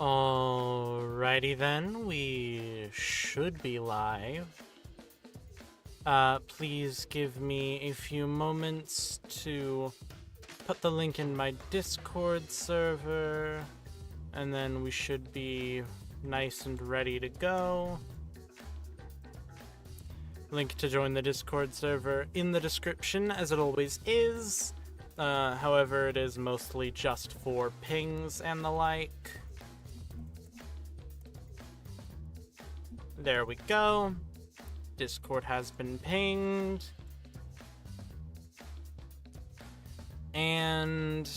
Alrighty then, we should be live. Please give me a few moments to put the link in my Discord server, and then we should be nice and ready to go. Link to join the Discord server in the description, as it always is. However, it is mostly just for pings and the like. There we go. Discord has been pinged. And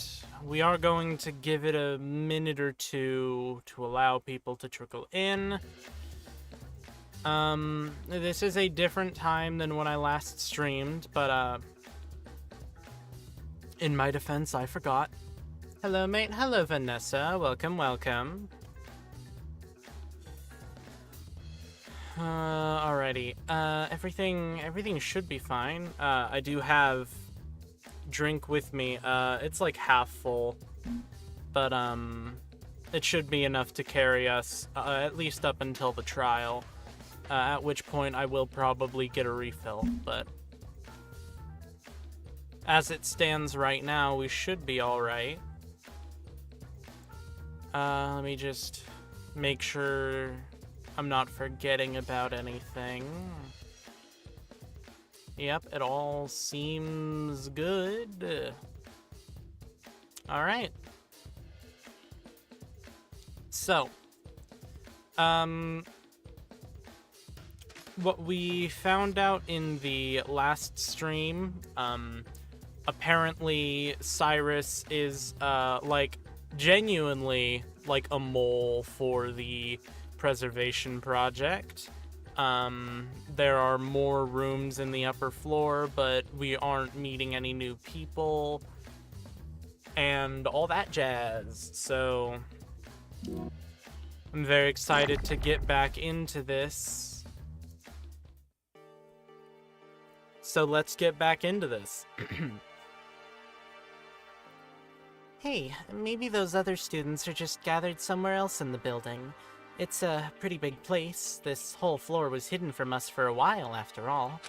we are going to give it a minute or two to allow people to trickle in. This is a different time than when I last streamed, but in my defense, I forgot. Hello, mate. Hello, Vanessa. Welcome, welcome. Alrighty. Everything should be fine. I do have drink with me. It's like half full, but it should be enough to carry us at least up until the trial. At which point I will probably get a refill, but as it stands right now, we should be alright. Let me just make sure I'm not forgetting about anything. Yep, it all seems good. Alright. So, what we found out in the last stream, apparently Cyrus is, like, genuinely, like, a mole for the preservation project. There are more rooms in the upper floor, but we aren't meeting any new people, and all that jazz, so I'm very excited to get back into this. So let's get back into this. Hey, maybe those other students are just gathered somewhere else in the building. It's a pretty big place. This whole floor was hidden from us for a while, after all.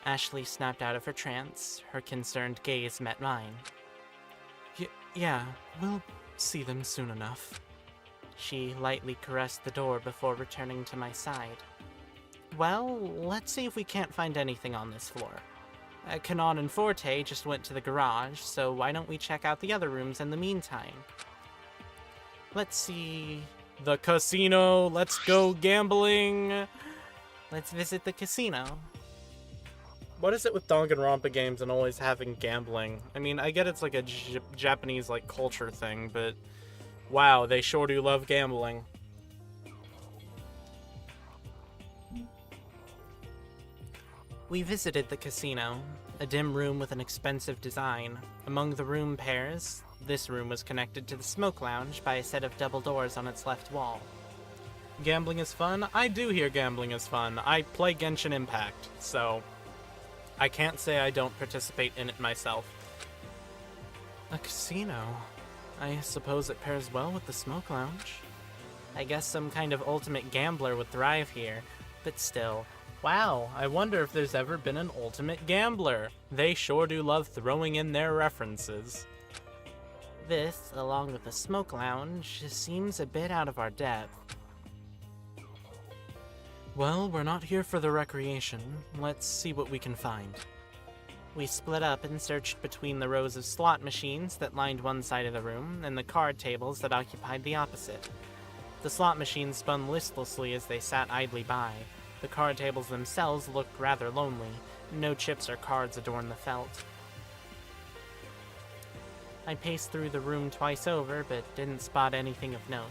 Ashley snapped out of her trance. Her concerned gaze met mine. Yeah, we'll see them soon enough. She lightly caressed the door before returning to my side. Well, let's see if we can't find anything on this floor. Kanon and Forte just went to the garage, so why don't we check out the other rooms in the meantime? Let's see... The casino! Let's go gambling! Let's visit the casino. What is it with Danganronpa games and always having gambling? I mean, I get it's like a Japanese like culture thing, but wow, they sure do love gambling. We visited the casino, a dim room with an expensive design. Among the room pairs, this room was connected to the smoke lounge by a set of double doors on its left wall. Gambling is fun? I do hear gambling is fun. I play Genshin Impact, so I can't say I don't participate in it myself. A casino? I suppose it pairs well with the smoke lounge. I guess some kind of ultimate gambler would thrive here, but still... Wow, I wonder if there's ever been an ultimate gambler. They sure do love throwing in their references. This, along with the smoke lounge, seems a bit out of our depth. Well, we're not here for the recreation. Let's see what we can find. We split up and searched between the rows of slot machines that lined one side of the room and the card tables that occupied the opposite. The slot machines spun listlessly as they sat idly by. The card tables themselves looked rather lonely. No chips or cards adorned the felt. I paced through the room twice over, but didn't spot anything of note.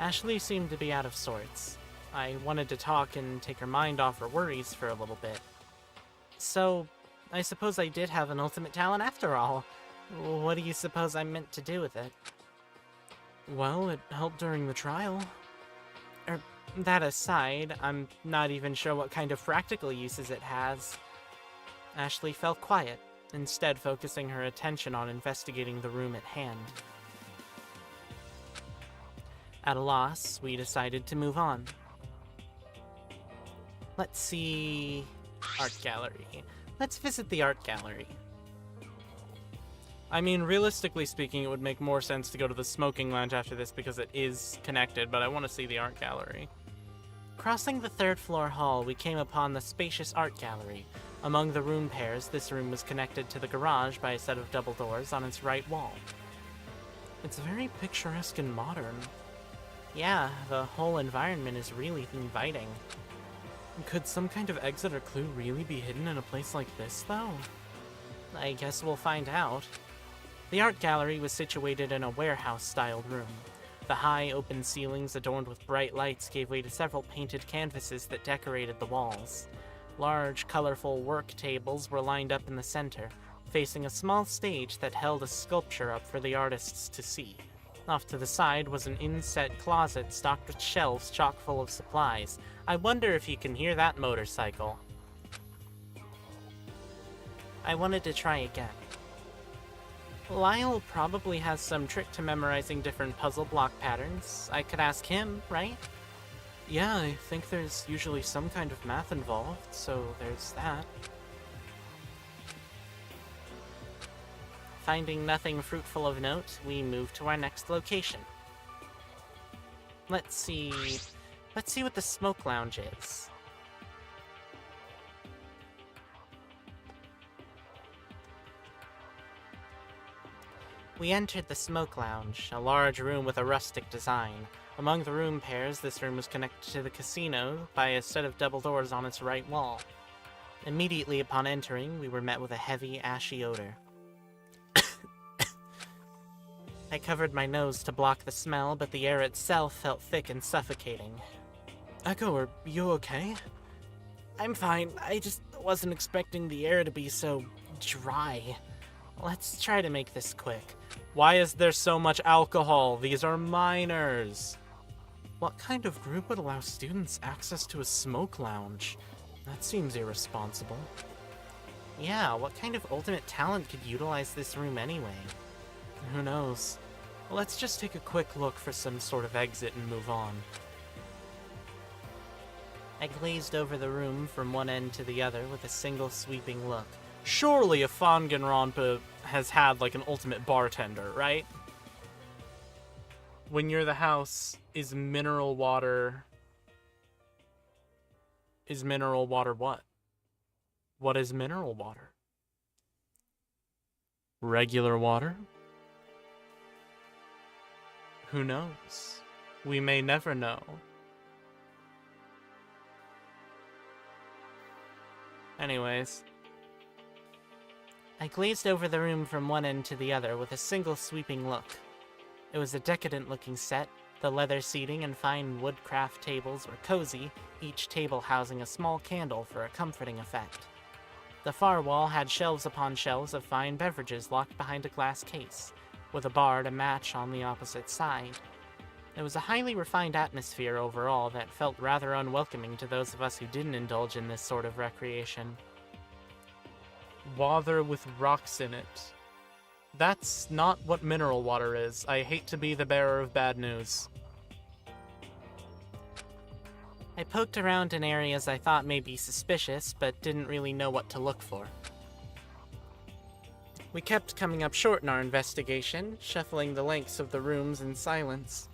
Ashley seemed to be out of sorts. I wanted to talk and take her mind off her worries for a little bit. So, I suppose I did have an ultimate talent after all. What do you suppose I meant to do with it? Well, it helped during the trial. That aside, I'm not even sure what kind of practical uses it has. Ashley fell quiet, instead focusing her attention on investigating the room at hand. At a loss, we decided to move on. Let's see... Art gallery. Let's visit the art gallery. I mean, realistically speaking, it would make more sense to go to the smoking lounge after this because it is connected, but I want to see the art gallery. Crossing the third-floor hall, we came upon the spacious art gallery. Among the room pairs, this room was connected to the garage by a set of double doors on its right wall. It's very picturesque and modern. Yeah, the whole environment is really inviting. Could some kind of exit or clue really be hidden in a place like this, though? I guess we'll find out. The art gallery was situated in a warehouse-styled room. The high, open ceilings adorned with bright lights gave way to several painted canvases that decorated the walls. Large, colorful work tables were lined up in the center, facing a small stage that held a sculpture up for the artists to see. Off to the side was an inset closet stocked with shelves chock full of supplies. I wonder if you can hear that motorcycle. I wanted to try again. Lyle probably has some trick to memorizing different puzzle block patterns. I could ask him, right? Yeah, I think there's usually some kind of math involved, so there's that. Finding nothing fruitful of note, we moved to our next location. Let's see what the smoke lounge is. We entered the smoke lounge, a large room with a rustic design. Among the room pairs, this room was connected to the casino by a set of double doors on its right wall. Immediately upon entering, we were met with a heavy, ashy odor. I covered my nose to block the smell, but the air itself felt thick and suffocating. Echo, are you okay? I'm fine. I just wasn't expecting the air to be so dry. Let's try to make this quick. Why is there so much alcohol? These are minors. What kind of group would allow students access to a smoke lounge? That seems irresponsible. Yeah, what kind of ultimate talent could utilize this room anyway? Who knows? Let's just take a quick look for some sort of exit and move on. I glazed over the room from one end to the other with a single sweeping look. Surely a Danganronpa has had like an ultimate bartender, right? When you're the house, is mineral water what? What is mineral water? Regular water? Who knows? We may never know. Anyways. I glazed over the room from one end to the other with a single sweeping look. It was a decadent-looking set. The leather seating and fine woodcraft tables were cozy, each table housing a small candle for a comforting effect. The far wall had shelves upon shelves of fine beverages locked behind a glass case, with a bar to match on the opposite side. It was a highly refined atmosphere overall that felt rather unwelcoming to those of us who didn't indulge in this sort of recreation. Water with rocks in it. That's not what mineral water is. I hate to be the bearer of bad news. I poked around in areas I thought may be suspicious, but didn't really know what to look for. We kept coming up short in our investigation, shuffling the lengths of the rooms in silence.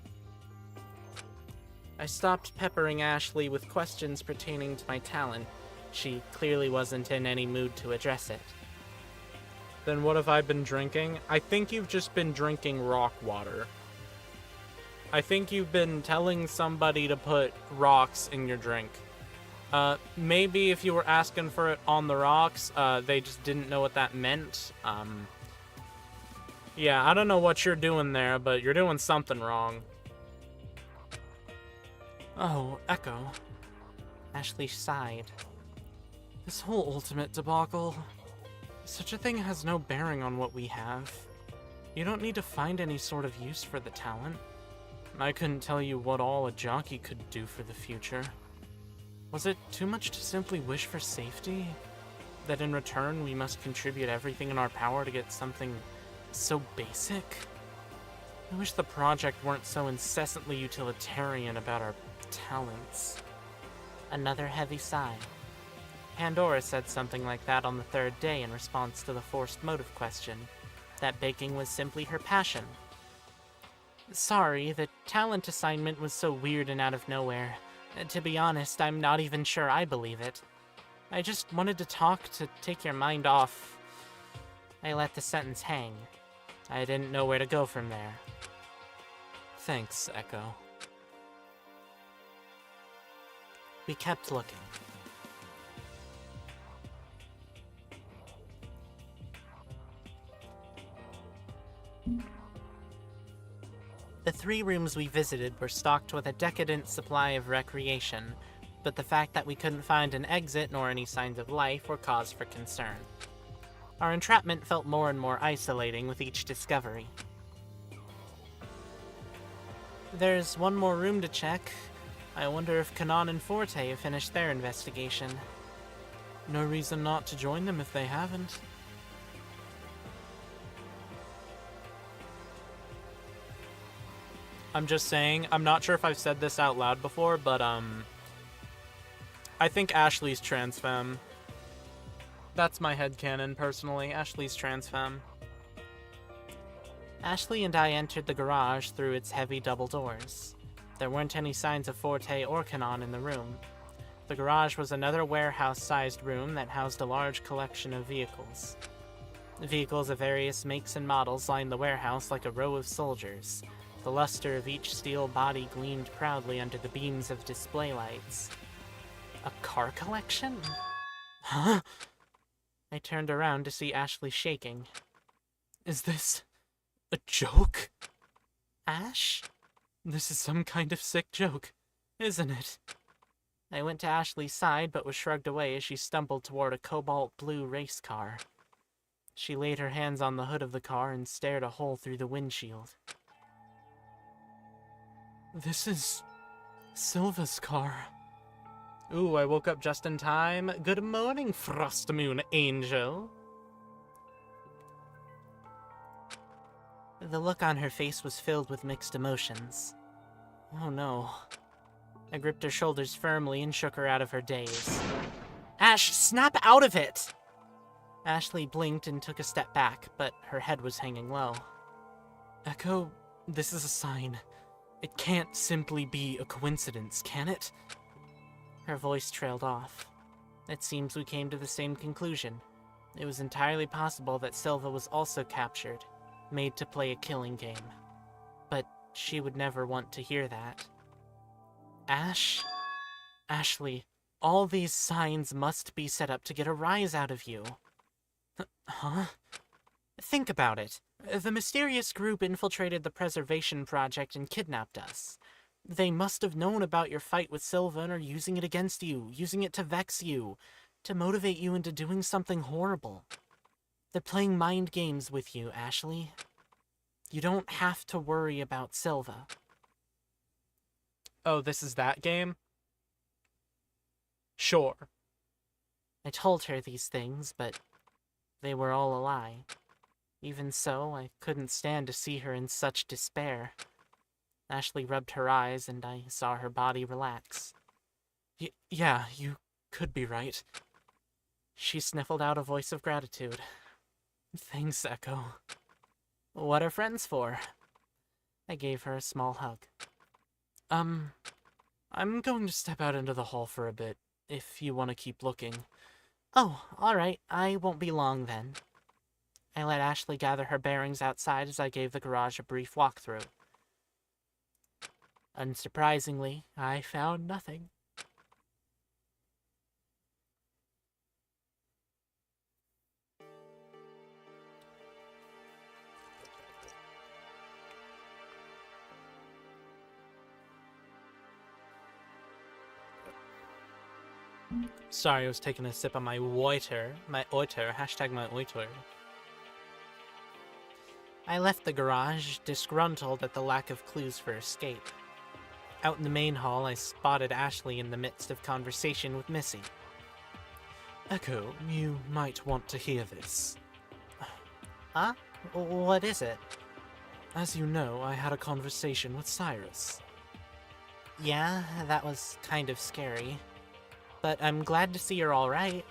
I stopped peppering Ashley with questions pertaining to my talent. She clearly wasn't in any mood to address it. Then what have I been drinking? I think you've just been drinking rock water. I think you've been telling somebody to put rocks in your drink. Maybe if you were asking for it on the rocks, they just didn't know what that meant. Yeah, I don't know what you're doing there, but you're doing something wrong. Oh, Echo. Ashley sighed. This whole ultimate debacle, such a thing has no bearing on what we have. You don't need to find any sort of use for the talent. I couldn't tell you what all a jockey could do for the future. Was it too much to simply wish for safety? That in return we must contribute everything in our power to get something so basic? I wish the project weren't so incessantly utilitarian about our talents. Another heavy sigh. Pandora said something like that on the third day in response to the forced motive question, that baking was simply her passion. Sorry, the talent assignment was so weird and out of nowhere. To be honest, I'm not even sure I believe it. I just wanted to talk to take your mind off. I let the sentence hang. I didn't know where to go from there. Thanks, Echo. We kept looking. The 3 rooms we visited were stocked with a decadent supply of recreation, but the fact that we couldn't find an exit nor any signs of life were cause for concern. Our entrapment felt more and more isolating with each discovery. There's one more room to check. I wonder if Kanan and Forte have finished their investigation. No reason not to join them if they haven't. I'm just saying, I'm not sure if I've said this out loud before, but I think Ashley's trans femme. That's my headcanon, personally. Ashley's trans femme. Ashley and I entered the garage through its heavy double doors. There weren't any signs of Forte or Kanan in the room. The garage was another warehouse-sized room that housed a large collection of vehicles. Vehicles of various makes and models lined the warehouse like a row of soldiers. The luster of each steel body gleamed proudly under the beams of display lights. A car collection? Huh? I turned around to see Ashley shaking. Is this a joke? Ash? This is some kind of sick joke, isn't it? I went to Ashley's side but was shrugged away as she stumbled toward a cobalt blue race car. She laid her hands on the hood of the car and stared a hole through the windshield. This is Silva's car. Ooh, I woke up just in time. Good morning, Frost Moon Angel. The look on her face was filled with mixed emotions. Oh no. I gripped her shoulders firmly and shook her out of her daze. Ash, snap out of it! Ashley blinked and took a step back, but her head was hanging low. Echo, this is a sign. It can't simply be a coincidence, can it? Her voice trailed off. It seems we came to the same conclusion. It was entirely possible that Silva was also captured, made to play a killing game. But she would never want to hear that. Ash? Ashley, all these signs must be set up to get a rise out of you. Huh? Think about it. The mysterious group infiltrated the preservation project and kidnapped us. They must have known about your fight with Silva and are using it against you, using it to vex you, to motivate you into doing something horrible. They're playing mind games with you, Ashley. You don't have to worry about Silva. Oh, this is that game? Sure. I told her these things, but they were all a lie. Even so, I couldn't stand to see her in such despair. Ashley rubbed her eyes, and I saw her body relax. Yeah, you could be right. She sniffled out a voice of gratitude. Thanks, Echo. What are friends for? I gave her a small hug. I'm going to step out into the hall for a bit, if you want to keep looking. Oh, alright, I won't be long then. I let Ashley gather her bearings outside as I gave the garage a brief walkthrough. Unsurprisingly, I found nothing. Sorry, I was taking a sip of my oiter. Hashtag my oiter. I left the garage, disgruntled at the lack of clues for escape. Out in the main hall, I spotted Ashley in the midst of conversation with Missy. Echo, you might want to hear this. Huh? What is it? As you know, I had a conversation with Cyrus. Yeah, that was kind of scary. But I'm glad to see you're alright.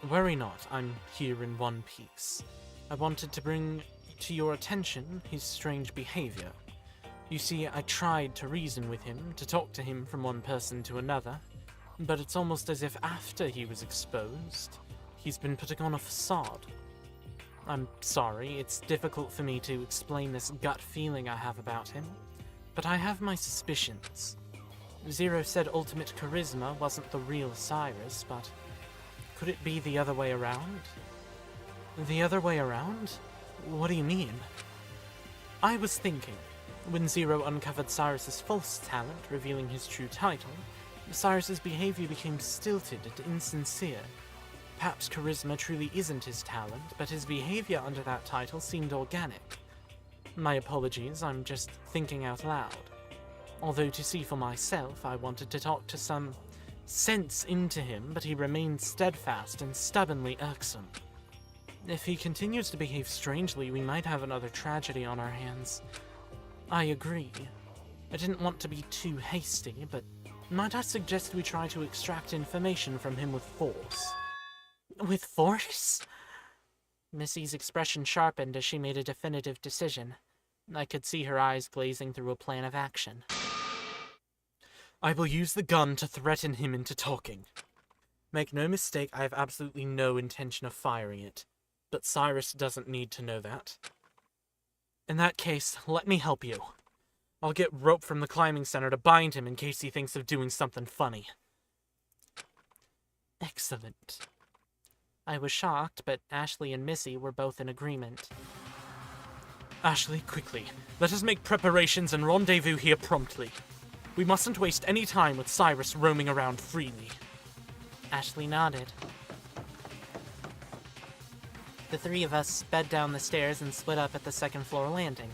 Worry not, I'm here in one piece. I wanted to bring to your attention his strange behavior. You see, I tried to reason with him, to talk to him from one person to another, but it's almost as if after he was exposed, he's been putting on a facade. I'm sorry, it's difficult for me to explain this gut feeling I have about him, but I have my suspicions. Zero said ultimate charisma wasn't the real Cyrus, but could it be the other way around? The other way around? What do you mean? I was thinking, when Zero uncovered Cyrus's false talent, revealing his true title, Cyrus's behavior became stilted and insincere. Perhaps charisma truly isn't his talent, but his behavior under that title seemed organic. My apologies, I'm just thinking out loud. Although to see for myself, I wanted to talk to some sense into him, but he remained steadfast and stubbornly irksome. If he continues to behave strangely, we might have another tragedy on our hands. I agree. I didn't want to be too hasty, but might I suggest we try to extract information from him with force? With force? Missy's expression sharpened as she made a definitive decision. I could see her eyes glazing through a plan of action. I will use the gun to threaten him into talking. Make no mistake, I have absolutely no intention of firing it, but Cyrus doesn't need to know that. In that case, let me help you. I'll get rope from the climbing center to bind him in case he thinks of doing something funny. Excellent. I was shocked, but Ashley and Missy were both in agreement. Ashley, quickly, let us make preparations and rendezvous here promptly. We mustn't waste any time with Cyrus roaming around freely. Ashley nodded. The three of us sped down the stairs and split up at the second-floor landing.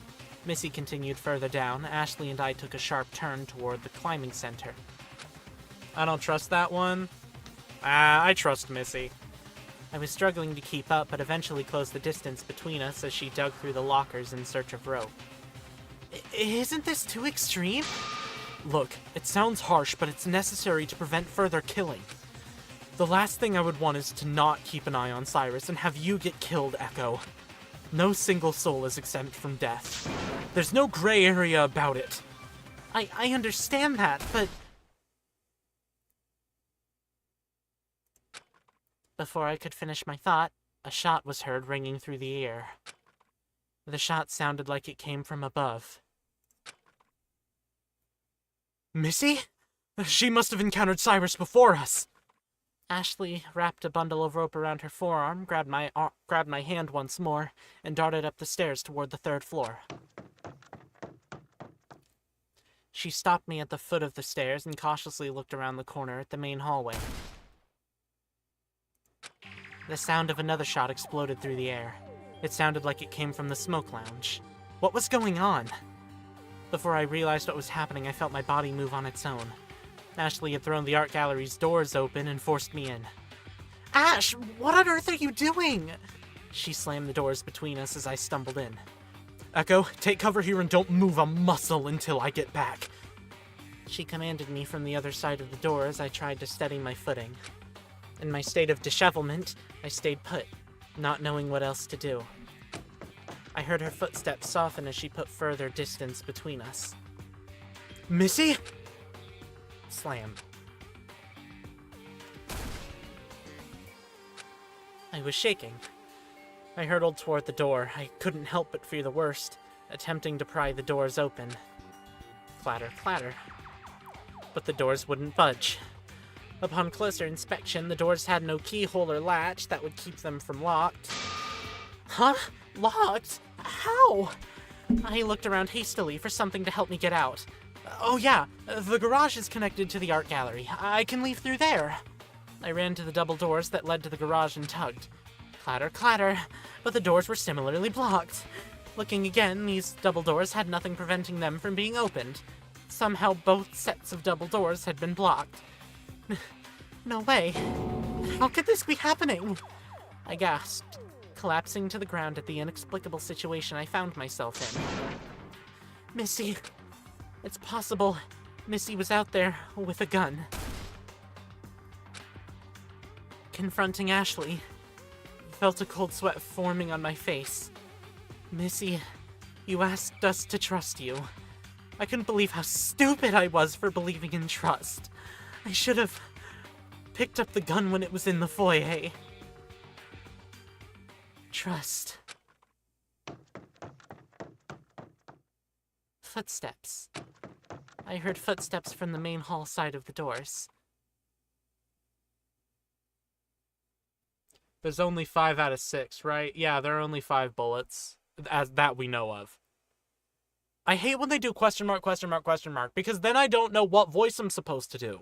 Missy continued further down. Ashley and I took a sharp turn toward the climbing center. I don't trust that one. I trust Missy. I was struggling to keep up, but eventually closed the distance between us as she dug through the lockers in search of rope. Isn't this too extreme? Look, it sounds harsh, but it's necessary to prevent further killing. The last thing I would want is to not keep an eye on Cyrus and have you get killed, Echo. No single soul is exempt from death. There's no gray area about it. I understand that, but... Before I could finish my thought, a shot was heard ringing through the air. The shot sounded like it came from above. Missy? She must have encountered Cyrus before us. Ashley wrapped a bundle of rope around her forearm, grabbed my hand once more, and darted up the stairs toward the third floor. She stopped me at the foot of the stairs and cautiously looked around the corner at the main hallway. The sound of another shot exploded through the air. It sounded like it came from the smoke lounge. What was going on? Before I realized what was happening, I felt my body move on its own. Ashley had thrown the art gallery's doors open and forced me in. Ash, what on earth are you doing? She slammed the doors between us as I stumbled in. Echo, take cover here and don't move a muscle until I get back. She commanded me from the other side of the door as I tried to steady my footing. In my state of dishevelment, I stayed put, not knowing what else to do. I heard her footsteps soften as she put further distance between us. Missy? Slam. I was shaking. I hurtled toward the door. I couldn't help but fear the worst, attempting to pry the doors open. Clatter, clatter. But the doors wouldn't budge. Upon closer inspection, the doors had no keyhole or latch that would keep them from locked. Huh? Locked? How? I looked around hastily for something to help me get out. Oh yeah, the garage is connected to the art gallery. I can leave through there. I ran to the double doors that led to the garage and tugged. Clatter, clatter, but the doors were similarly blocked. Looking again, these double doors had nothing preventing them from being opened. Somehow both sets of double doors had been blocked. No way. How could this be happening? I gasped, collapsing to the ground at the inexplicable situation I found myself in. Missy, it's possible Missy was out there with a gun. Confronting Ashley, felt a cold sweat forming on my face. Missy, you asked us to trust you. I couldn't believe how stupid I was for believing in trust. I should have picked up the gun when it was in the foyer. Trust. Footsteps. I heard footsteps from the main hall side of the doors. There's only 5 out of 6, right? Yeah, there are only 5 bullets, as that we know of. I hate when they do question mark, because then I don't know what voice I'm supposed to do.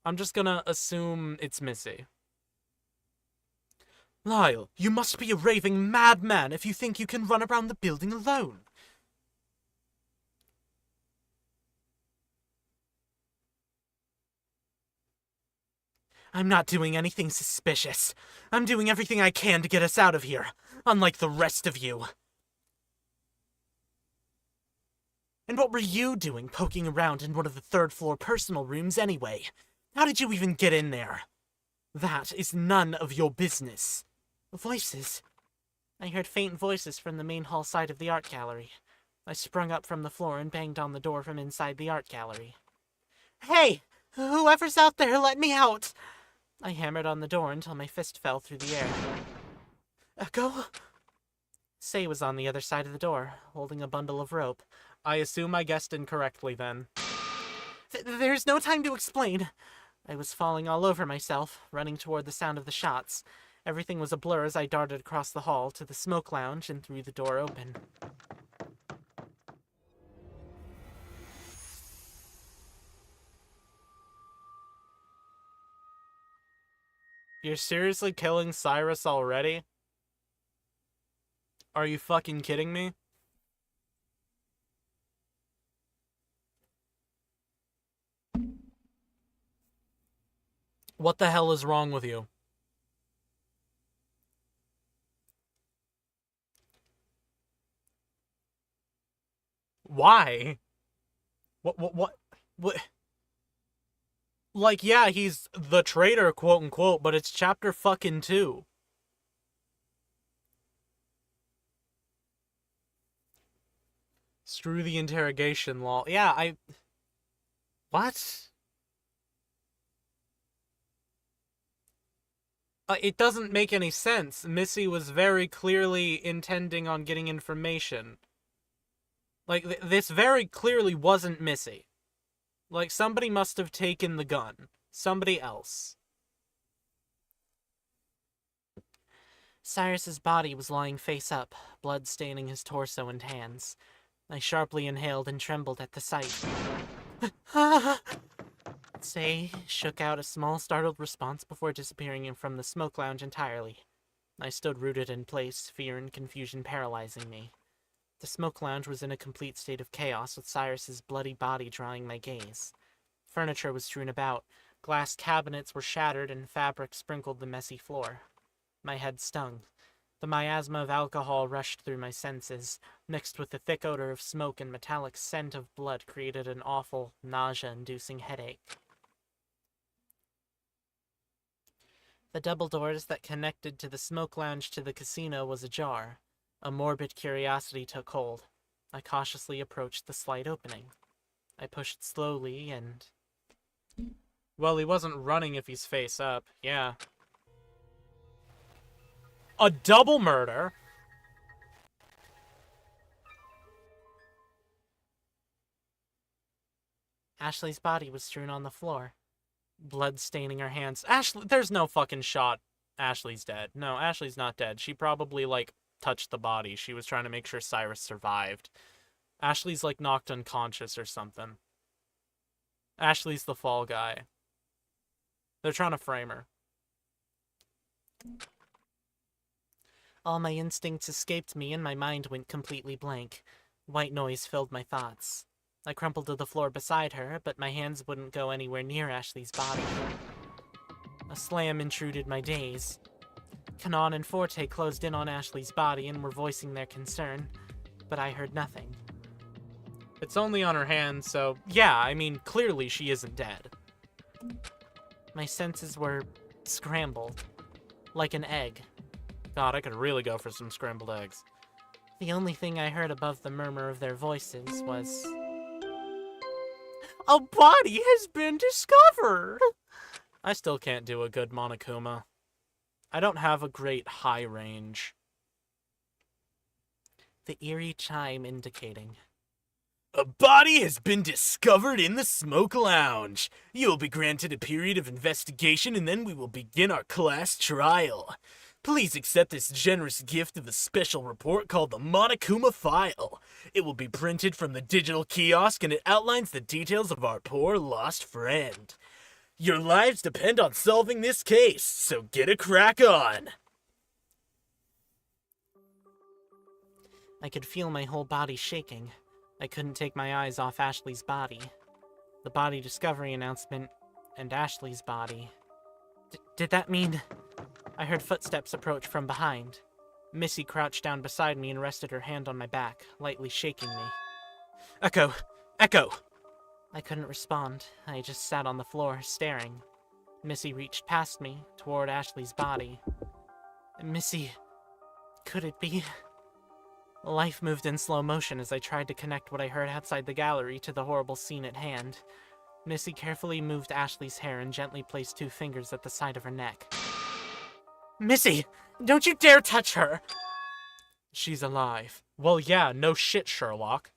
I'm just gonna assume it's Missy. Lyle, you must be a raving madman if you think you can run around the building alone. I'm not doing anything suspicious. I'm doing everything I can to get us out of here, unlike the rest of you. And what were you doing poking around in one of the third-floor personal rooms anyway? How did you even get in there? That is none of your business. Voices. I heard faint voices from the main hall side of the art gallery. I sprung up from the floor and banged on the door from inside the art gallery. Hey! Whoever's out there, let me out! I hammered on the door until my fist fell through the air. Echo? Say was on the other side of the door, holding a bundle of rope. I assume I guessed incorrectly then. There's no time to explain. I was falling all over myself, running toward the sound of the shots. Everything was a blur as I darted across the hall to the smoke lounge and threw the door open. You're seriously killing Cyrus already? Are you fucking kidding me? What the hell is wrong with you? Why? What? Like, yeah, he's the traitor, quote unquote, but it's chapter fucking 2. Screw the interrogation law. Yeah, what? It doesn't make any sense. Missy was very clearly intending on getting information. Like, this very clearly wasn't Missy. Like, somebody must have taken the gun. Somebody else. Cyrus's body was lying face up, blood staining his torso and hands. I sharply inhaled and trembled at the sight. Say shook out a small startled response before disappearing from the smoke lounge entirely. I stood rooted in place, fear and confusion paralyzing me. The smoke lounge was in a complete state of chaos, with Cyrus's bloody body drawing my gaze. Furniture was strewn about, glass cabinets were shattered, and fabric sprinkled the messy floor. My head stung. The miasma of alcohol rushed through my senses, mixed with the thick odor of smoke and metallic scent of blood created an awful, nausea-inducing headache. The double doors that connected to the smoke lounge to the casino was ajar. A morbid curiosity took hold. I cautiously approached the slight opening. I pushed slowly and... Well, he wasn't running if he's face up. Yeah. A double murder? Ashley's body was strewn on the floor, blood staining her hands. Ashley, there's no fucking shot Ashley's dead. No, Ashley's not dead. She probably, like, touched the body. She was trying to make sure Cyrus survived. Ashley's, like, knocked unconscious or something. Ashley's the fall guy. They're trying to frame her. All my instincts escaped me and my mind went completely blank. White noise filled my thoughts. I crumpled to the floor beside her, but my hands wouldn't go anywhere near Ashley's body. A slam intruded my daze. Kanon and Forte closed in on Ashley's body and were voicing their concern, but I heard nothing. It's only on her hand, so yeah, I mean, clearly she isn't dead. My senses were scrambled, like an egg. God, I could really go for some scrambled eggs. The only thing I heard above the murmur of their voices was, "A body has been discovered!" I still can't do a good Monokuma. I don't have a great high range. The eerie chime indicating, "A body has been discovered in the Smoke Lounge. You will be granted a period of investigation and then we will begin our class trial. Please accept this generous gift of a special report called the Monokuma File. It will be printed from the digital kiosk and it outlines the details of our poor lost friend. Your lives depend on solving this case, so get a crack on." I could feel my whole body shaking. I couldn't take my eyes off Ashley's body. The body discovery announcement, and Ashley's body. Did that mean... I heard footsteps approach from behind. Missy crouched down beside me and rested her hand on my back, lightly shaking me. Echo! Echo! I couldn't respond. I just sat on the floor, staring. Missy reached past me, toward Ashley's body. Missy... could it be... Life moved in slow motion as I tried to connect what I heard outside the gallery to the horrible scene at hand. Missy carefully moved Ashley's hair and gently placed 2 fingers at the side of her neck. "Missy! Don't you dare touch her!" She's alive. Well, yeah, no shit, Sherlock.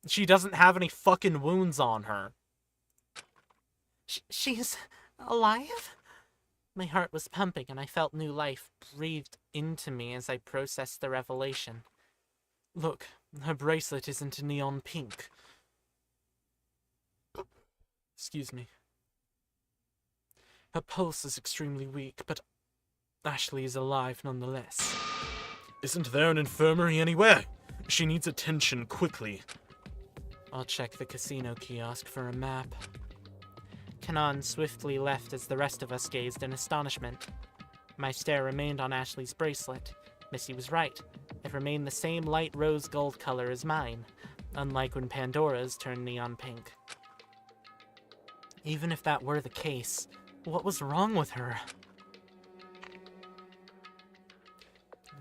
She doesn't have any fucking wounds on her. She's alive? My heart was pumping and I felt new life breathed into me as I processed the revelation. Look, her bracelet isn't neon pink. Excuse me. Her pulse is extremely weak, but Ashley is alive nonetheless. Isn't there an infirmary anywhere? She needs attention quickly. I'll check the casino kiosk for a map. Kanan swiftly left as the rest of us gazed in astonishment. My stare remained on Ashley's bracelet. Missy was right. It remained the same light rose gold color as mine, unlike when Pandora's turned neon pink. Even if that were the case, what was wrong with her?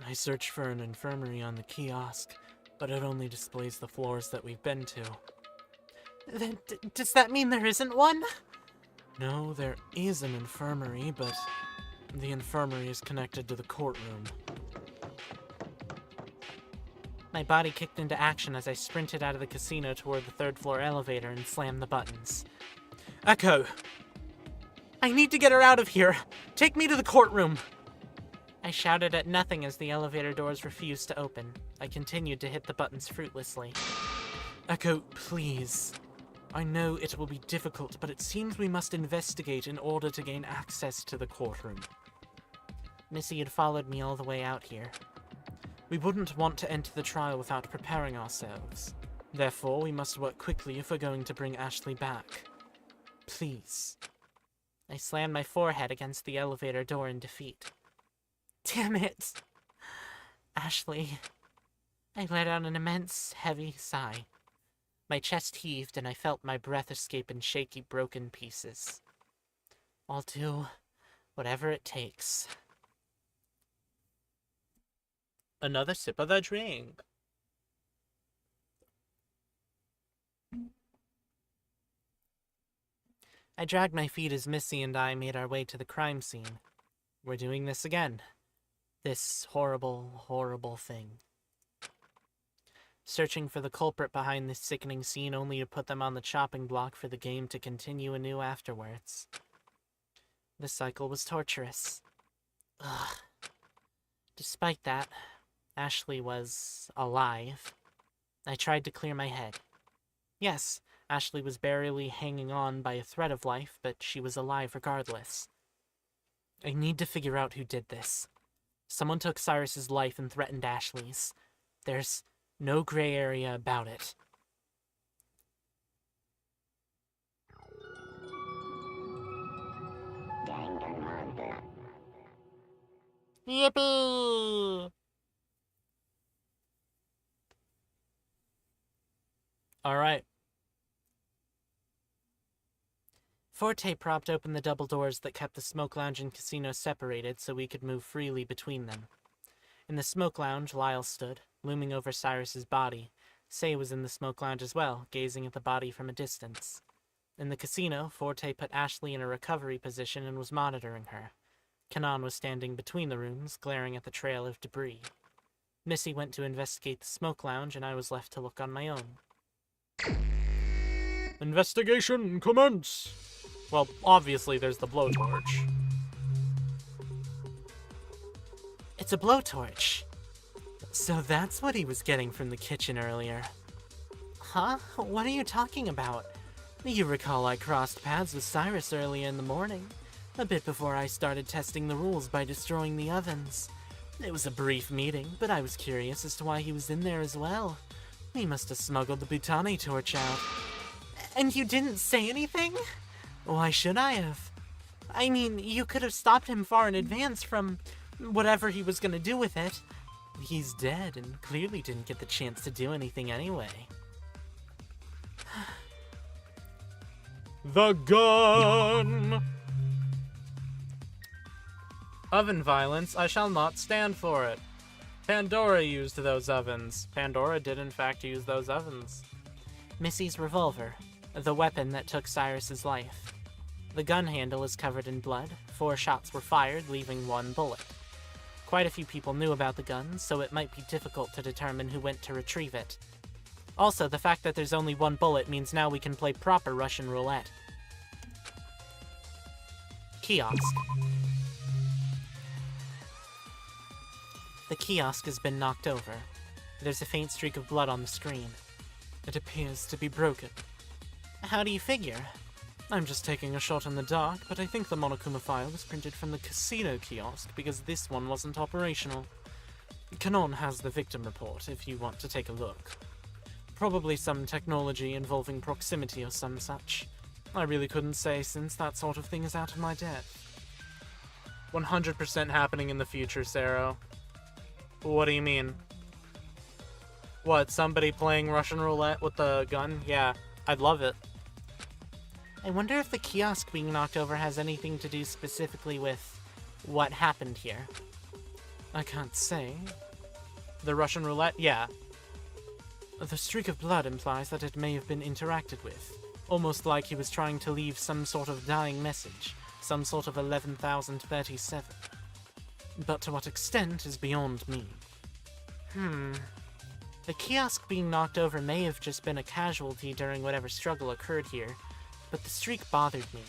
I searched for an infirmary on the kiosk, but it only displays the floors that we've been to. Then, does that mean there isn't one? No, there is an infirmary, but the infirmary is connected to the courtroom. My body kicked into action as I sprinted out of the casino toward the 3rd floor elevator and slammed the buttons. Echo! I need to get her out of here! Take me to the courtroom! I shouted at nothing as the elevator doors refused to open. I continued to hit the buttons fruitlessly. Echo, please. I know it will be difficult, but it seems we must investigate in order to gain access to the courtroom. Missy had followed me all the way out here. We wouldn't want to enter the trial without preparing ourselves. Therefore, we must work quickly if we're going to bring Ashley back. Please. I slammed my forehead against the elevator door in defeat. Damn it! Ashley. I let out an immense, heavy sigh. My chest heaved and I felt my breath escape in shaky, broken pieces. I'll do whatever it takes. Another sip of the drink. I dragged my feet as Missy and I made our way to the crime scene. We're doing this again. This horrible, horrible thing. Searching for the culprit behind this sickening scene only to put them on the chopping block for the game to continue anew afterwards. The cycle was torturous. Ugh. Despite that, Ashley was alive. I tried to clear my head. Yes, Ashley was barely hanging on by a thread of life, but she was alive regardless. I need to figure out who did this. Someone took Cyrus's life and threatened Ashley's. There's no gray area about it. Danganronpa. Yippee! Alright. Forte propped open the double doors that kept the smoke lounge and casino separated so we could move freely between them. In the smoke lounge, Lyle stood, looming over Cyrus's body. Say was in the smoke lounge as well, gazing at the body from a distance. In the casino, Forte put Ashley in a recovery position and was monitoring her. Kanan was standing between the rooms, glaring at the trail of debris. Missy went to investigate the smoke lounge, and I was left to look on my own. Investigation commence! Well, obviously there's the blowtorch. It's a blowtorch. So that's what he was getting from the kitchen earlier. Huh? What are you talking about? You recall I crossed paths with Cyrus earlier in the morning, a bit before I started testing the rules by destroying the ovens. It was a brief meeting, but I was curious as to why he was in there as well. He must have smuggled the Butane torch out. And you didn't say anything? Why should I have? I mean, you could have stopped him far in advance from whatever he was gonna do with it. He's dead and clearly didn't get the chance to do anything anyway. The gun! Oven violence, I shall not stand for it. Pandora used those ovens. Pandora did in fact use those ovens. Missy's revolver, the weapon that took Cyrus's life. The gun handle is covered in blood. 4 shots were fired, leaving 1 bullet. Quite a few people knew about the gun, so it might be difficult to determine who went to retrieve it. Also, the fact that there's only 1 bullet means now we can play proper Russian roulette. Kiosk. The kiosk has been knocked over. There's a faint streak of blood on the screen. It appears to be broken. How do you figure? I'm just taking a shot in the dark, but I think the Monokuma file was printed from the casino kiosk because this one wasn't operational. Kanon has the victim report if you want to take a look. Probably some technology involving proximity or some such. I really couldn't say since that sort of thing is out of my depth. 100% happening in the future, Saro. What do you mean? What, somebody playing Russian roulette with the gun? Yeah, I'd love it. I wonder if the kiosk being knocked over has anything to do specifically with what happened here. I can't say. The Russian roulette? Yeah. The streak of blood implies that it may have been interacted with, almost like he was trying to leave some sort of dying message, some sort of 11,037. But to what extent is beyond me. The kiosk being knocked over may have just been a casualty during whatever struggle occurred here, but the streak bothered me.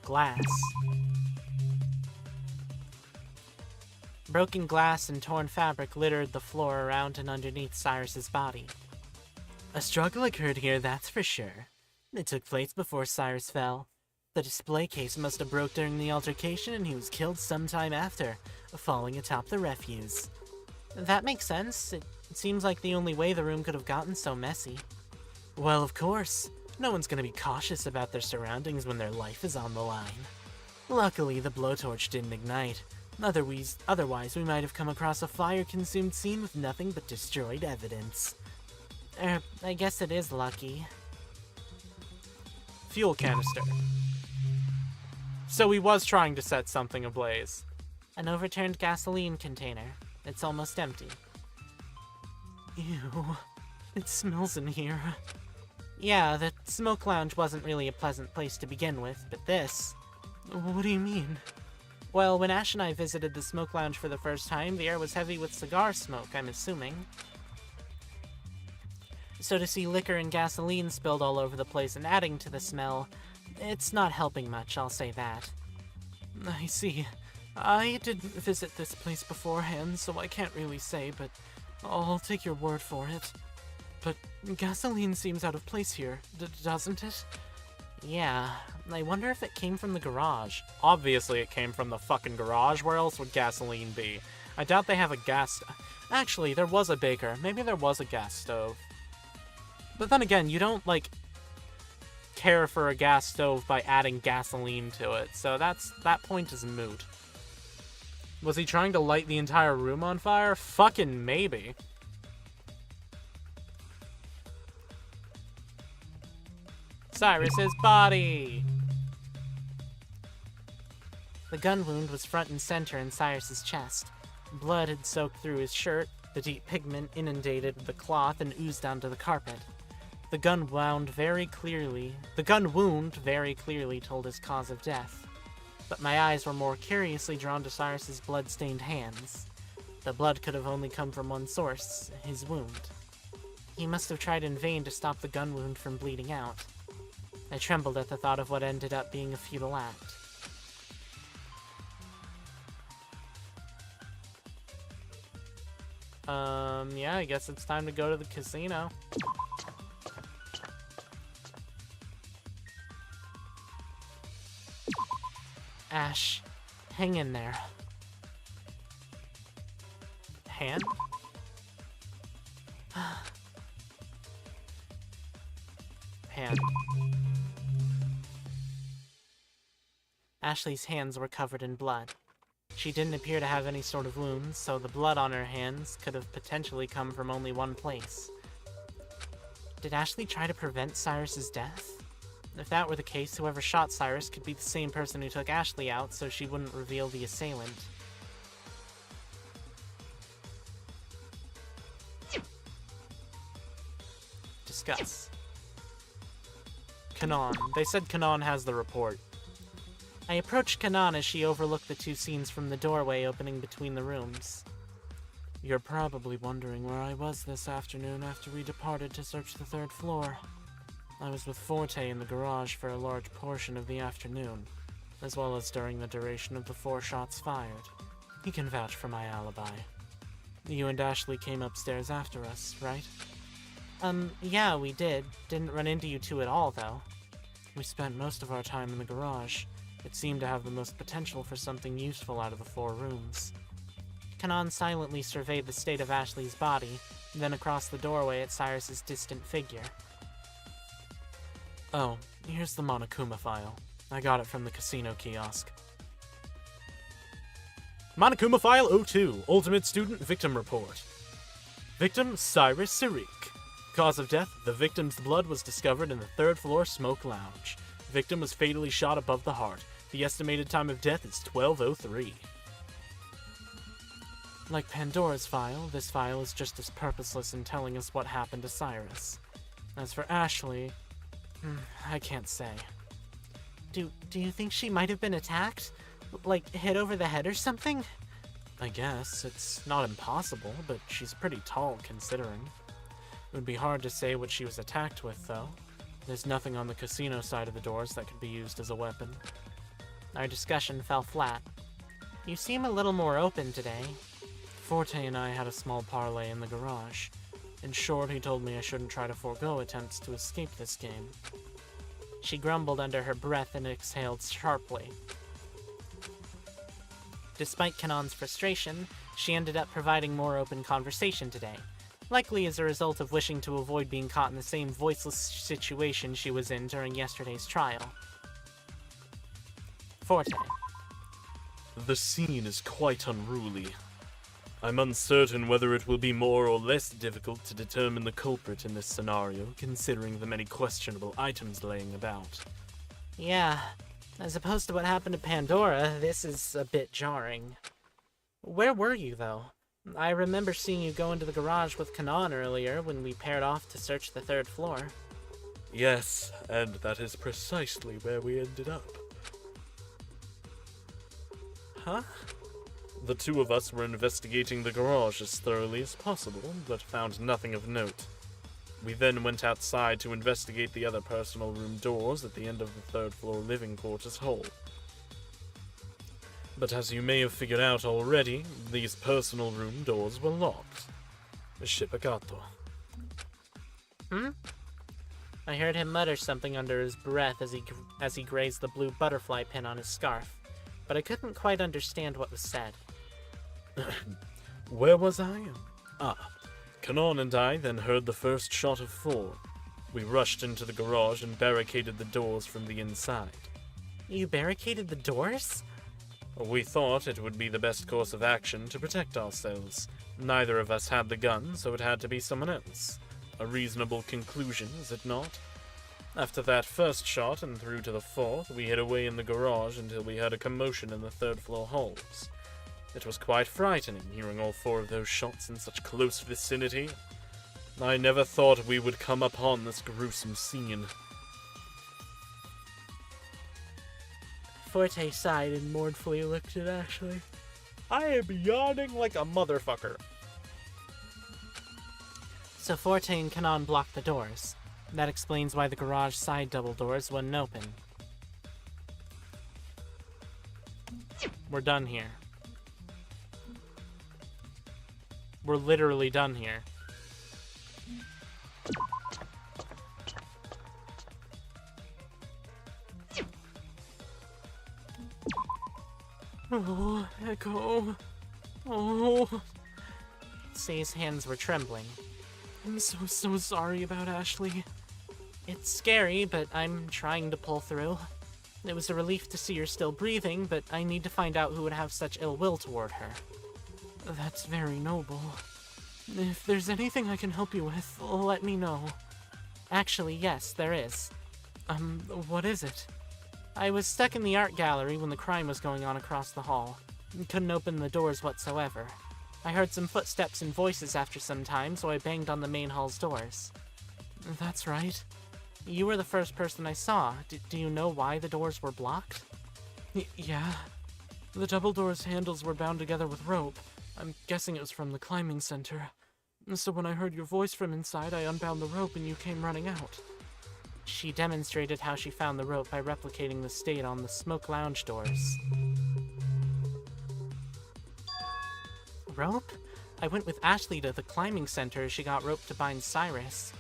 Glass. Broken glass and torn fabric littered the floor around and underneath Cyrus's body. A struggle occurred here, that's for sure. It took place before Cyrus fell. The display case must have broke during the altercation and he was killed sometime after, falling atop the refuse. That makes sense. It seems like the only way the room could have gotten so messy. Well, of course. No one's gonna be cautious about their surroundings when their life is on the line. Luckily, the blowtorch didn't ignite. Otherwise, we might have come across a fire-consumed scene with nothing but destroyed evidence. I guess it is lucky. Fuel canister. So he was trying to set something ablaze. An overturned gasoline container. It's almost empty. Ew. It smells in here. Yeah, the smoke lounge wasn't really a pleasant place to begin with, but this... What do you mean? Well, when Ash and I visited the smoke lounge for the first time, the air was heavy with cigar smoke, I'm assuming. So to see liquor and gasoline spilled all over the place and adding to the smell, it's not helping much, I'll say that. I see. I didn't visit this place beforehand, so I can't really say, but I'll take your word for it. But gasoline seems out of place here, doesn't it? Yeah, I wonder if it came from the garage. Obviously it came from the fucking garage, where else would gasoline be? I doubt they have a gas... Actually, there was a baker. Maybe there was a gas stove. But then again, you don't, like, care for a gas stove by adding gasoline to it, so that point is moot. Was he trying to light the entire room on fire? Fucking maybe. Cyrus's body! The gun wound was front and center in Cyrus's chest. Blood had soaked through his shirt, the deep pigment inundated the cloth and oozed onto the carpet. The gun wound very clearly told his cause of death. But my eyes were more curiously drawn to Cyrus's blood-stained hands. The blood could have only come from one source, his wound. He must have tried in vain to stop the gun wound from bleeding out. I trembled at the thought of what ended up being a futile act. Yeah, I guess it's time to go to the casino. Ash, hang in there. Hand? Hand. Ashley's hands were covered in blood. She didn't appear to have any sort of wounds, so the blood on her hands could have potentially come from only one place. Did Ashley try to prevent Cyrus's death? If that were the case, whoever shot Cyrus could be the same person who took Ashley out, so she wouldn't reveal the assailant. Discuss. Kanan. They said Kanan has the report. I approached Kanan as she overlooked the two scenes from the doorway opening between the rooms. You're probably wondering where I was this afternoon after we departed to search the third floor. I was with Forte in the garage for a large portion of the afternoon, as well as during the duration of the 4 shots fired. He can vouch for my alibi. You and Ashley came upstairs after us, right? Yeah, we did. Didn't run into you two at all, though. We spent most of our time in the garage. It seemed to have the most potential for something useful out of the 4 rooms. Kanan silently surveyed the state of Ashley's body, then across the doorway at Cyrus's distant figure. Oh, here's the Monokuma file. I got it from the casino kiosk. Monokuma File 02, Ultimate Student Victim Report. Victim, Cyrus Sarik. Cause of death, the victim's blood was discovered in the 3rd floor smoke lounge. Victim was fatally shot above the heart. The estimated time of death is 12:03. Like Pandora's file, this file is just as purposeless in telling us what happened to Cyrus. As for Ashley, I can't say. Do you think she might have been attacked? Like, hit over the head or something? I guess. It's not impossible, but she's pretty tall considering. It would be hard to say what she was attacked with, though. There's nothing on the casino side of the doors that could be used as a weapon. Our discussion fell flat. You seem a little more open today. Forte and I had a small parley in the garage. In short, he told me I shouldn't try to forego attempts to escape this game. She grumbled under her breath and exhaled sharply. Despite Kanan's frustration, she ended up providing more open conversation today, likely as a result of wishing to avoid being caught in the same voiceless situation she was in during yesterday's trial. Forte. The scene is quite unruly. I'm uncertain whether it will be more or less difficult to determine the culprit in this scenario, considering the many questionable items laying about. Yeah, as opposed to what happened to Pandora, this is a bit jarring. Where were you, though? I remember seeing you go into the garage with Kanan earlier when we paired off to search the 3rd floor. Yes, and that is precisely where we ended up. Huh? The two of us were investigating the garage as thoroughly as possible, but found nothing of note. We then went outside to investigate the other personal room doors at the end of the 3rd floor living quarters hall. But as you may have figured out already, these personal room doors were locked. Shipagato. I heard him mutter something under his breath as he grazed the blue butterfly pin on his scarf, but I couldn't quite understand what was said. Where was I? Kanan and I then heard the first shot of 4. We rushed into the garage and barricaded the doors from the inside. You barricaded the doors? We thought it would be the best course of action to protect ourselves. Neither of us had the gun, so it had to be someone else. A reasonable conclusion, is it not? After that first shot and through to the fourth, we hid away in the garage until we heard a commotion in the third-floor halls. It was quite frightening hearing all 4 of those shots in such close vicinity. I never thought we would come upon this gruesome scene. Forte sighed and mournfully looked at Ashley. I am yawning like a motherfucker. So Forte and Kanan blocked the doors. That explains why the garage side double doors wouldn't open. We're done here. We're literally done here. Oh, Echo. Oh. Say's hands were trembling. I'm so sorry about Ashley. It's scary, but I'm trying to pull through. It was a relief to see her still breathing, but I need to find out who would have such ill will toward her. That's very noble. If there's anything I can help you with, let me know. Actually, yes, there is. What is it? I was stuck in the art gallery when the crime was going on across the hall. Couldn't open the doors whatsoever. I heard some footsteps and voices after some time, so I banged on the main hall's doors. That's right. You were the first person I saw. Do you know why the doors were blocked? Yeah. The double doors handles were bound together with rope. I'm guessing it was from the climbing center. So when I heard your voice from inside, I unbound the rope and you came running out. She demonstrated how she found the rope by replicating the state on the smoke lounge doors. Rope? I went with Ashley to the climbing center as she got rope to bind Cyrus.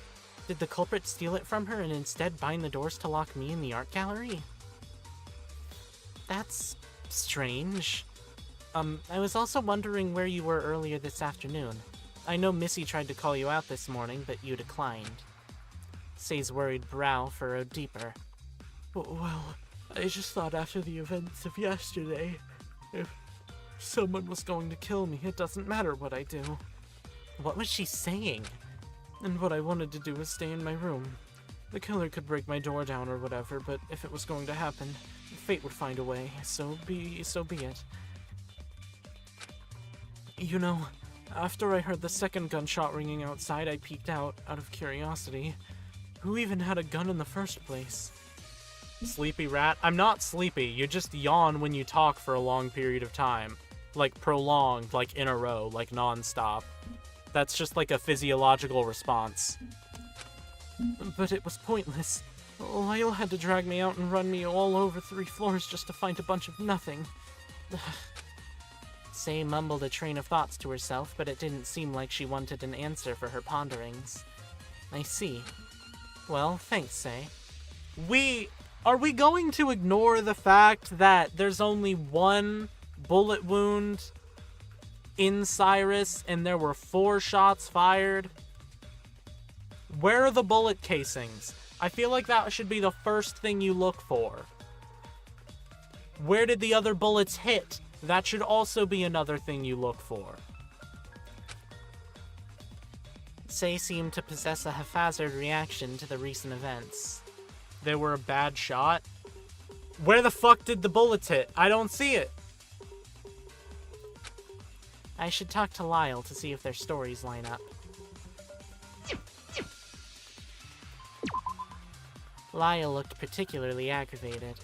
Did the culprit steal it from her and instead bind the doors to lock me in the art gallery? That's strange. I was also wondering where you were earlier this afternoon. I know Missy tried to call you out this morning, but you declined. Say's worried brow furrowed deeper. Well, I just thought after the events of yesterday, if someone was going to kill me, it doesn't matter what I do. What was she saying? And what I wanted to do was stay in my room. The killer could break my door down or whatever, but if it was going to happen, fate would find a way, so be it. You know, after I heard the second gunshot ringing outside, I peeked out of curiosity. Who even had a gun in the first place? Sleepy rat? I'm not sleepy, you just yawn when you talk for a long period of time. Like prolonged, like in a row, like non-stop. That's just like a physiological response. But it was pointless. Lyle had to drag me out and run me all over 3 floors just to find a bunch of nothing. Say mumbled a train of thoughts to herself, but it didn't seem like she wanted an answer for her ponderings. I see. Well, thanks, Say. Are we going to ignore the fact that there's only 1 bullet wound in Cyrus and there were 4 shots fired? Where are the bullet casings? I feel like that should be the first thing you look for. Where did the other bullets hit? That should also be another thing you look for. Say seemed to possess a haphazard reaction to the recent events. They were a bad shot? Where the fuck did the bullets hit? I don't see it. I should talk to Lyle to see if their stories line up. Lyle looked particularly aggravated.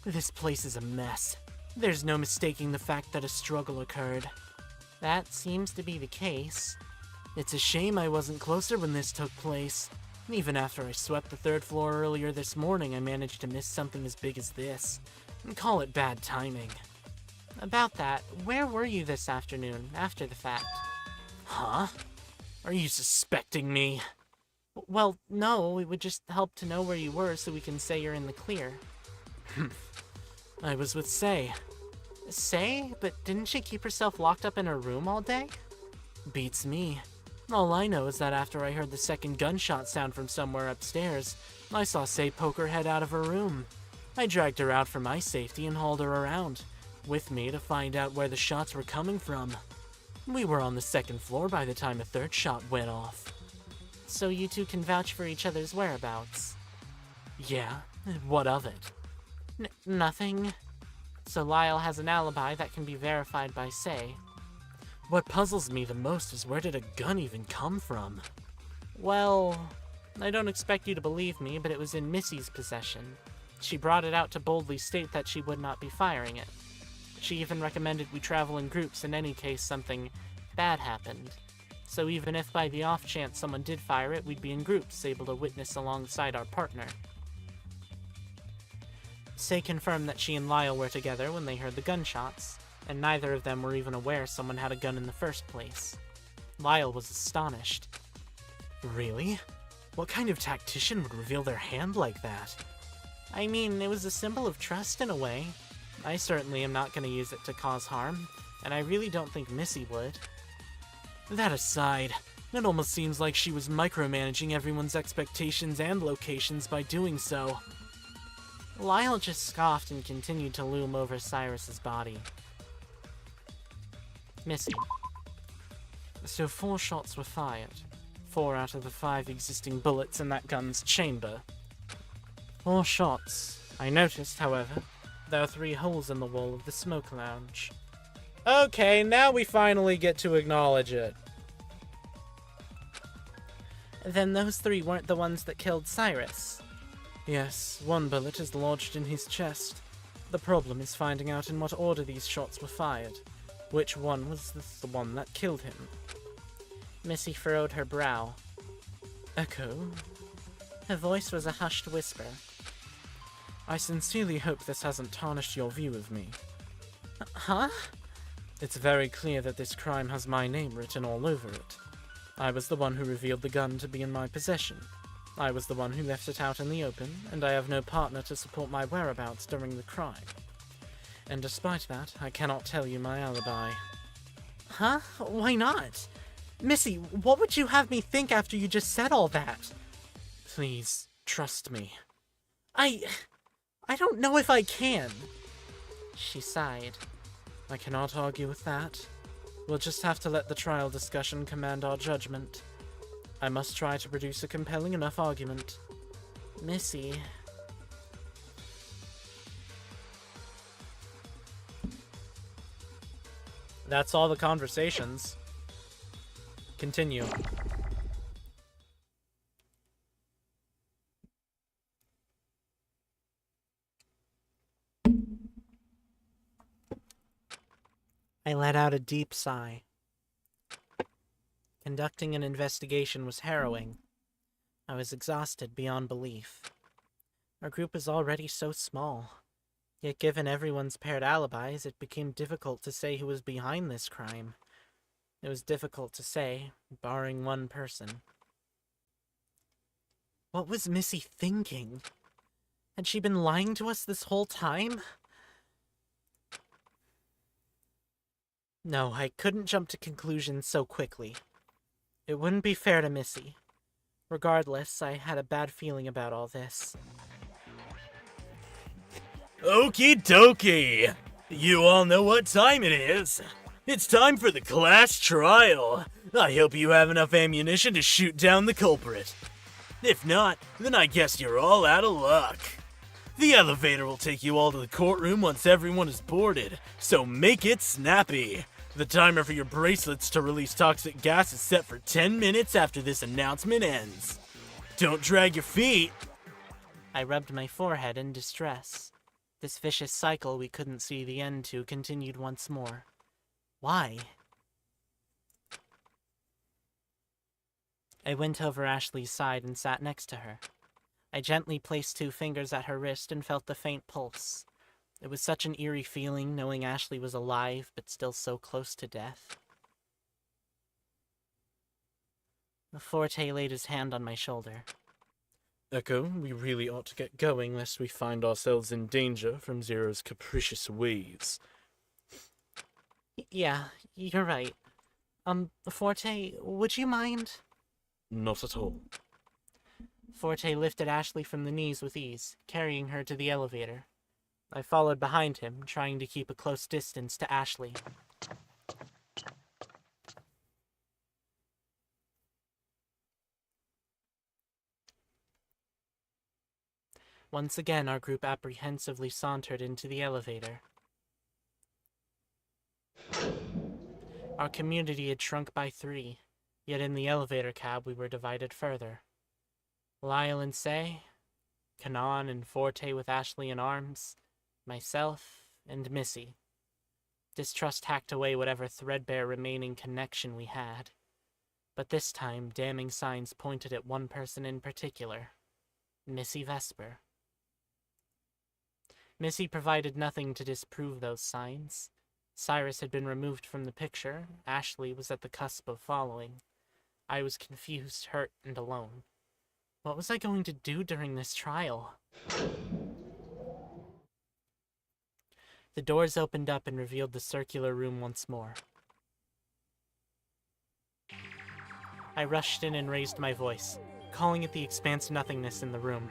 This place is a mess. There's no mistaking the fact that a struggle occurred. That seems to be the case. It's a shame I wasn't closer when this took place. Even after I swept the 3rd floor earlier this morning, I managed to miss something as big as this. And call it bad timing. About that, where were you this afternoon, after the fact? Huh? Are you suspecting me? Well, no, it would just help to know where you were so we can say you're in the clear. I was with Say. Say? But didn't she keep herself locked up in her room all day? Beats me. All I know is that after I heard the second gunshot sound from somewhere upstairs, I saw Say poke her head out of her room. I dragged her out for my safety and hauled her around, with me to find out where the shots were coming from. We were on the 2nd floor by the time a 3rd shot went off. So you two can vouch for each other's whereabouts? Yeah, what of it? Nothing. So Lyle has an alibi that can be verified by Say. What puzzles me the most is where did a gun even come from? Well, I don't expect you to believe me, but it was in Missy's possession. She brought it out to boldly state that she would not be firing it. She even recommended we travel in groups in any case something bad happened. So even if by the off chance someone did fire it, we'd be in groups, able to witness alongside our partner. Say confirmed that she and Lyle were together when they heard the gunshots, and neither of them were even aware someone had a gun in the first place. Lyle was astonished. Really? What kind of tactician would reveal their hand like that? I mean, it was a symbol of trust in a way. I certainly am not going to use it to cause harm, and I really don't think Missy would. That aside, it almost seems like she was micromanaging everyone's expectations and locations by doing so. Lyle just scoffed and continued to loom over Cyrus's body. Missy. So 4 shots were fired. 4 out of the 5 existing bullets in that gun's chamber. 4 shots. I noticed, however, there are 3 holes in the wall of the smoke lounge. Okay, now we finally get to acknowledge it. Then those 3 weren't the ones that killed Cyrus. Yes, 1 bullet is lodged in his chest. The problem is finding out in what order these shots were fired. Which one was the one that killed him? Missy furrowed her brow. Echo? Her voice was a hushed whisper. I sincerely hope this hasn't tarnished your view of me. Huh? It's very clear that this crime has my name written all over it. I was the one who revealed the gun to be in my possession. I was the one who left it out in the open, and I have no partner to support my whereabouts during the crime. And despite that, I cannot tell you my alibi. Huh? Why not? Missy, what would you have me think after you just said all that? Please, trust me. I don't know if I can. She sighed. I cannot argue with that. We'll just have to let the trial discussion command our judgment. I must try to produce a compelling enough argument. Missy... That's all the conversations. Continue. I let out a deep sigh. Conducting an investigation was harrowing. I was exhausted beyond belief. Our group is already so small. Yet given everyone's paired alibis, it became difficult to say who was behind this crime. It was difficult to say, barring one person. What was Missy thinking? Had she been lying to us this whole time? No, I couldn't jump to conclusions so quickly. It wouldn't be fair to Missy. Regardless, I had a bad feeling about all this. Okie dokie! You all know what time it is. It's time for the class trial. I hope you have enough ammunition to shoot down the culprit. If not, then I guess you're all out of luck. The elevator will take you all to the courtroom once everyone is boarded, so make it snappy. The timer for your bracelets to release toxic gas is set for 10 minutes after this announcement ends. Don't drag your feet. I rubbed my forehead in distress. This vicious cycle we couldn't see the end to continued once more. Why? I went over Ashley's side and sat next to her. I gently placed 2 fingers at her wrist and felt the faint pulse. It was such an eerie feeling knowing Ashley was alive, but still so close to death. Forte laid his hand on my shoulder. Echo, we really ought to get going lest we find ourselves in danger from Zero's capricious ways. Yeah, you're right. Forte, would you mind? Not at all. Forte lifted Ashley from the knees with ease, carrying her to the elevator. I followed behind him, trying to keep a close distance to Ashley. Once again, our group apprehensively sauntered into the elevator. Our community had shrunk by 3, yet in the elevator cab we were divided further. Lyle and Say, Kanan and Forte with Ashley in arms, myself, and Missy. Distrust hacked away whatever threadbare remaining connection we had. But this time, damning signs pointed at one person in particular, Missy Vesper. Missy provided nothing to disprove those signs. Cyrus had been removed from the picture. Ashley was at the cusp of following. I was confused, hurt, and alone. What was I going to do during this trial? The doors opened up and revealed the circular room once more. I rushed in and raised my voice, calling it the expanse nothingness in the room.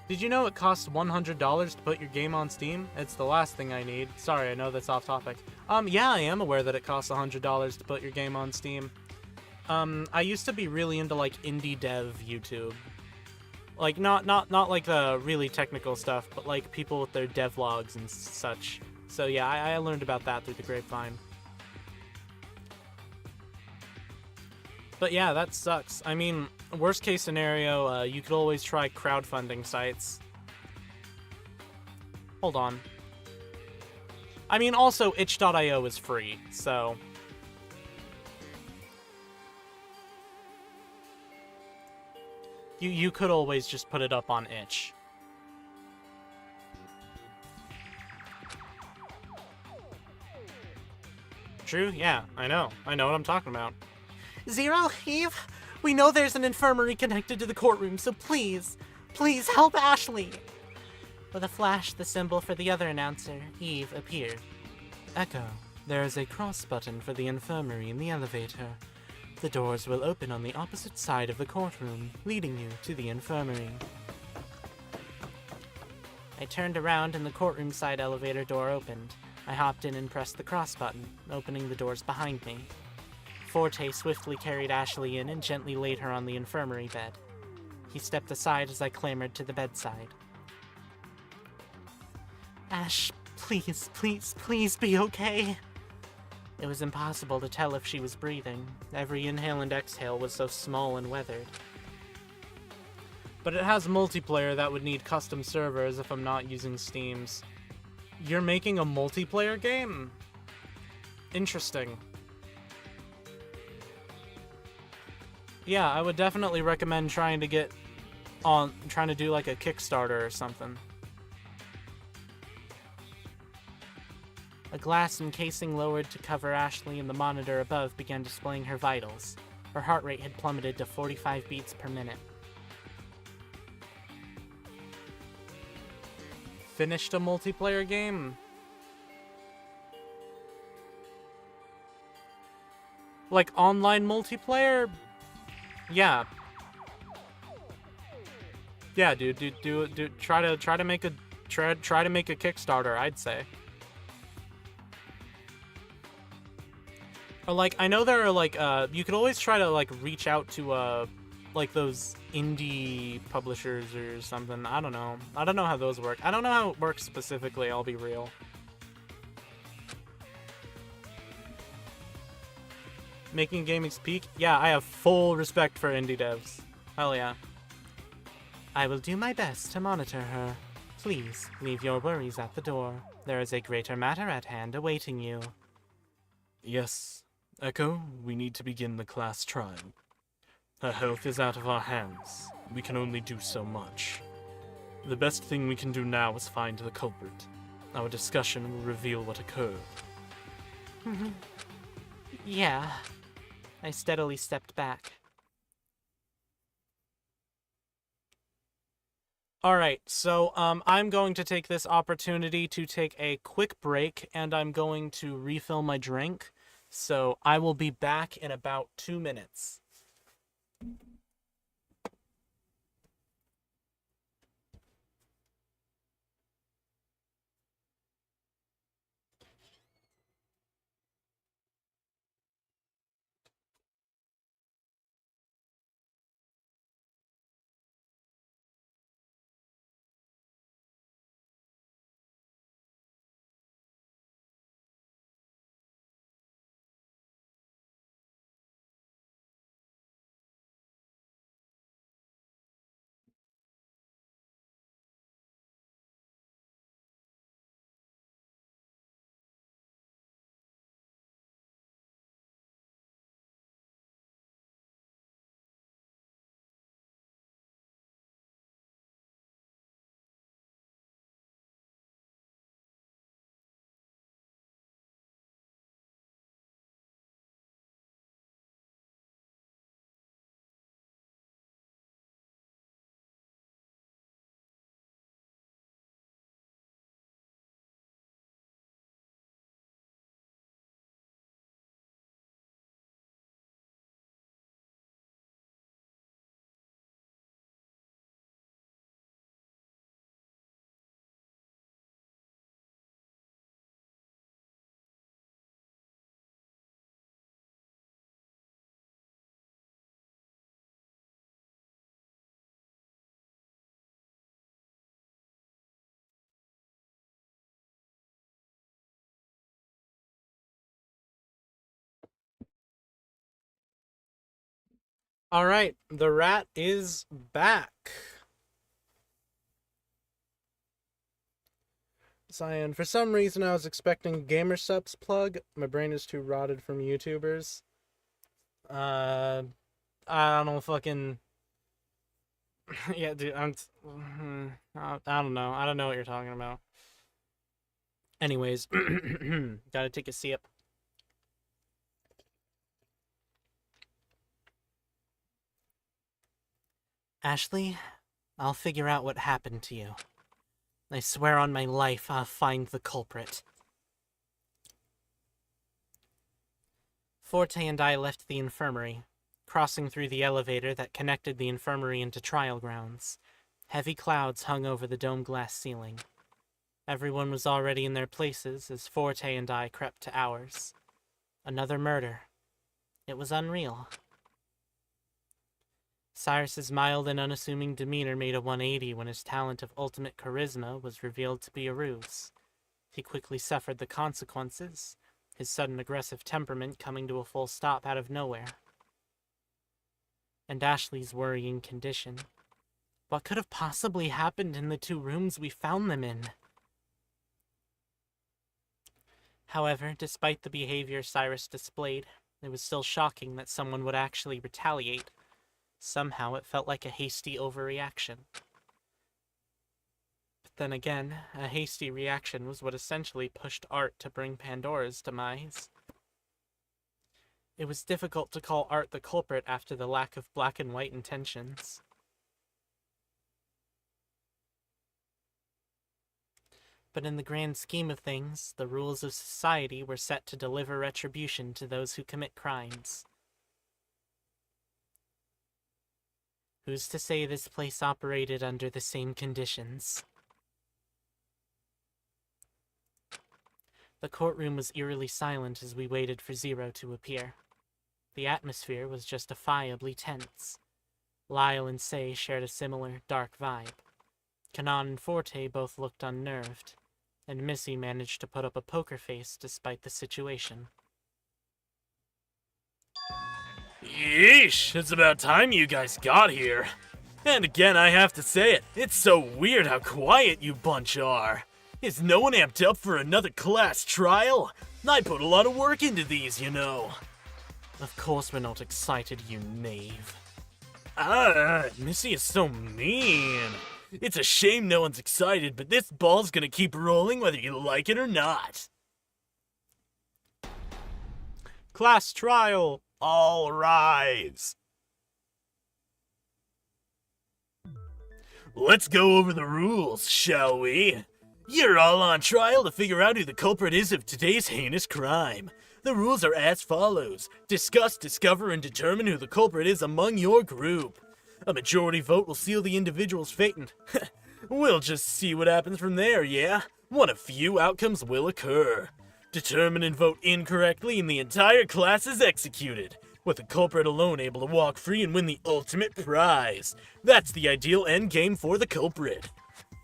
Did you know it costs $100 to put your game on Steam? It's the last thing I need. Sorry, I know that's off topic. Yeah, I am aware that it costs $100 to put your game on Steam. I used to be really into, like, indie dev YouTube. Like, not like the really technical stuff, but, like, people with their devlogs and such. So, yeah, I learned about that through the grapevine. But yeah, that sucks. I mean, worst case scenario, you could always try crowdfunding sites. Hold on. I mean, also, itch.io is free, so... You could always just put it up on itch. True? Yeah, I know. I know what I'm talking about. Zero, Eve, we know there's an infirmary connected to the courtroom, so please, please help Ashley. With a flash, the symbol for the other announcer, Eve, appeared. Echo, there is a cross button for the infirmary in the elevator. The doors will open on the opposite side of the courtroom, leading you to the infirmary. I turned around and the courtroom side elevator door opened. I hopped in and pressed the cross button, opening the doors behind me. Forte swiftly carried Ashley in and gently laid her on the infirmary bed. He stepped aside as I clambered to the bedside. Ash, please, please, please be okay. It was impossible to tell if she was breathing. Every inhale and exhale was so small and weathered. But it has multiplayer that would need custom servers if I'm not using Steam's. You're making a multiplayer game? Interesting. Yeah, I would definitely recommend trying to do like a Kickstarter or something. A glass encasing lowered to cover Ashley and the monitor above began displaying her vitals. Her heart rate had plummeted to 45 beats per minute. Finished a multiplayer game? Like online multiplayer? Yeah. Yeah, dude, try to make a Kickstarter, I'd say. Or like, I know there are like, you could always try to like reach out to like those indie publishers or something. I don't know how those work. I don't know how it works specifically, I'll be real. Making gaming's peak? Yeah, I have full respect for indie devs. Hell yeah. I will do my best to monitor her. Please, leave your worries at the door. There is a greater matter at hand awaiting you. Yes. Echo, we need to begin the class trial. Her health is out of our hands. We can only do so much. The best thing we can do now is find the culprit. Our discussion will reveal what occurred. Yeah. I steadily stepped back. Alright, so I'm going to take this opportunity to take a quick break, and I'm going to refill my drink. So I will be back in about 2 minutes. Alright, the rat is back. Cyan, for some reason I was expecting GamerSup's plug. My brain is too rotted from YouTubers. I don't know, fucking... yeah, dude, I don't know. I don't know what you're talking about. Anyways, gotta take a sip. Ashley, I'll figure out what happened to you. I swear on my life I'll find the culprit. Forte and I left the infirmary, crossing through the elevator that connected the infirmary into trial grounds. Heavy clouds hung over the dome glass ceiling. Everyone was already in their places as Forte and I crept to ours. Another murder. It was unreal. Cyrus's mild and unassuming demeanor made a 180 when his talent of ultimate charisma was revealed to be a ruse. He quickly suffered the consequences, his sudden aggressive temperament coming to a full stop out of nowhere. And Ashley's worrying condition. What could have possibly happened in the 2 rooms we found them in? However, despite the behavior Cyrus displayed, it was still shocking that someone would actually retaliate. Somehow it felt like a hasty overreaction. But then again, a hasty reaction was what essentially pushed Art to bring Pandora's demise. It was difficult to call Art the culprit after the lack of black and white intentions. But in the grand scheme of things, the rules of society were set to deliver retribution to those who commit crimes. Who's to say this place operated under the same conditions? The courtroom was eerily silent as we waited for Zero to appear. The atmosphere was justifiably tense. Lyle and Say shared a similar, dark vibe. Kanan and Forte both looked unnerved, and Missy managed to put up a poker face despite the situation. Yeesh, it's about time you guys got here. And again, I have to say it, it's so weird how quiet you bunch are. Is no one amped up for another class trial? I put a lot of work into these, you know. Of course we're not excited, you knave. Missy is so mean. It's a shame no one's excited, but this ball's gonna keep rolling whether you like it or not. Class trial! All rise. Let's go over the rules, shall we? You're all on trial to figure out who the culprit is of today's heinous crime. The rules are as follows. Discuss, discover, and determine who the culprit is among your group. A majority vote will seal the individual's fate, and we'll just see what happens from there, yeah? One of few outcomes will occur. Determine and vote incorrectly, and the entire class is executed, with the culprit alone able to walk free and win the ultimate prize. That's the ideal endgame for the culprit.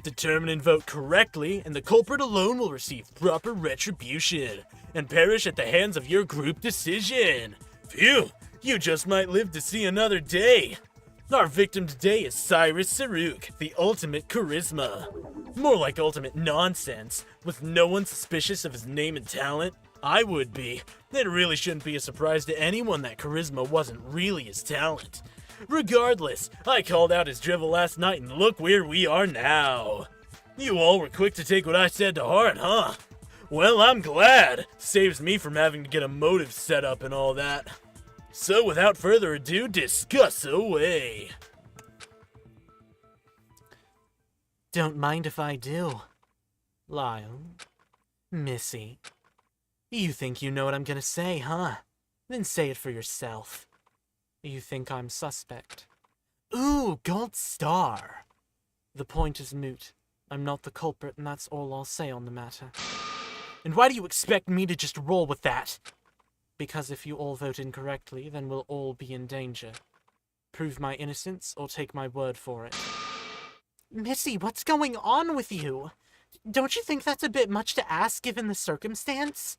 Determine and vote correctly, and the culprit alone will receive proper retribution, and perish at the hands of your group decision. Phew, you just might live to see another day. Our victim today is Cyrus Saruk, the ultimate charisma. More like ultimate nonsense, with no one suspicious of his name and talent. I would be. It really shouldn't be a surprise to anyone that charisma wasn't really his talent. Regardless, I called out his drivel last night and look where we are now. You all were quick to take what I said to heart, huh? Well, I'm glad. Saves me from having to get a motive set up and all that. So without further ado, discuss away. Don't mind if I do. Lyle. Missy. You think you know what I'm gonna say, huh? Then say it for yourself. You think I'm suspect. Ooh, gold star! The point is moot. I'm not the culprit, and that's all I'll say on the matter. And why do you expect me to just roll with that? Because if you all vote incorrectly, then we'll all be in danger. Prove my innocence, or take my word for it. Missy, what's going on with you? Don't you think that's a bit much to ask given the circumstance?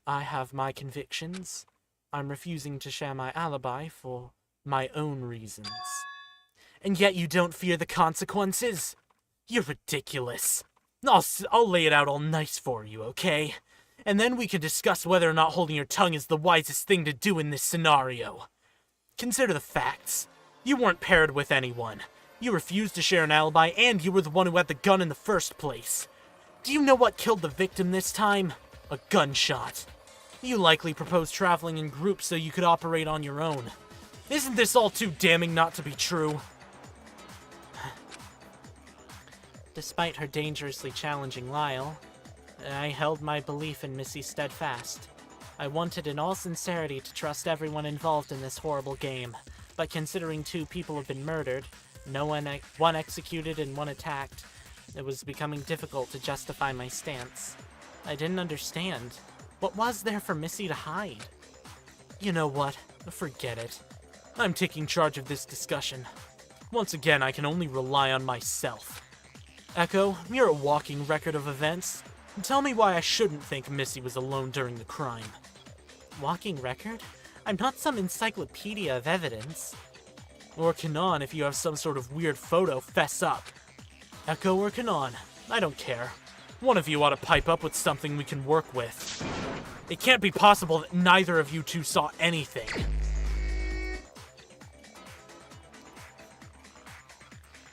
I have my convictions. I'm refusing to share my alibi for My own reasons. And yet you don't fear the consequences? You're ridiculous. I'll lay it out all nice for you, okay? And then we can discuss whether or not holding your tongue is the wisest thing to do in this scenario. Consider the facts. You weren't paired with anyone. You refused to share an alibi, and you were the one who had the gun in the first place. Do you know what killed the victim this time? A gunshot. You likely proposed traveling in groups so you could operate on your own. Isn't this all too damning not to be true? Despite her dangerously challenging Lyle, I held my belief in Missy steadfast. I wanted in all sincerity to trust everyone involved in this horrible game, but considering 2 people have been murdered, one executed and one attacked, it was becoming difficult to justify my stance. I didn't understand. What was there for Missy to hide? You know what? Forget it. I'm taking charge of this discussion. Once again, I can only rely on myself. Echo, you're a walking record of events. Tell me why I shouldn't think Missy was alone during the crime. Walking record? I'm not some encyclopedia of evidence. Or Kanon, if you have some sort of weird photo, fess up. Echo or Kanon, I don't care. One of you ought to pipe up with something we can work with. It can't be possible that neither of you two saw anything.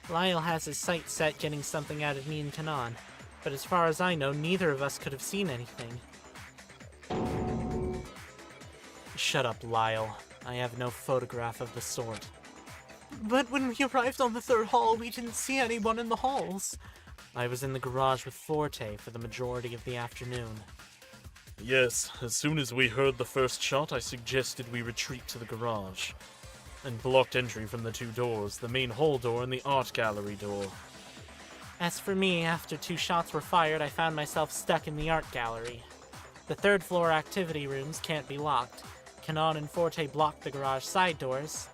Lyle has his sights set getting something out of me and Kanon, but as far as I know, neither of us could have seen anything. Shut up, Lyle. I have no photograph of the sort. But when we arrived on the 3rd hall, we didn't see anyone in the halls. I was in the garage with Forte for the majority of the afternoon. Yes, as soon as we heard the first shot, I suggested we retreat to the garage, and blocked entry from the 2 doors, the main hall door and the art gallery door. As for me, after 2 shots were fired, I found myself stuck in the art gallery. The 3rd floor activity rooms can't be locked. Kanon and Forte blocked the garage side doors.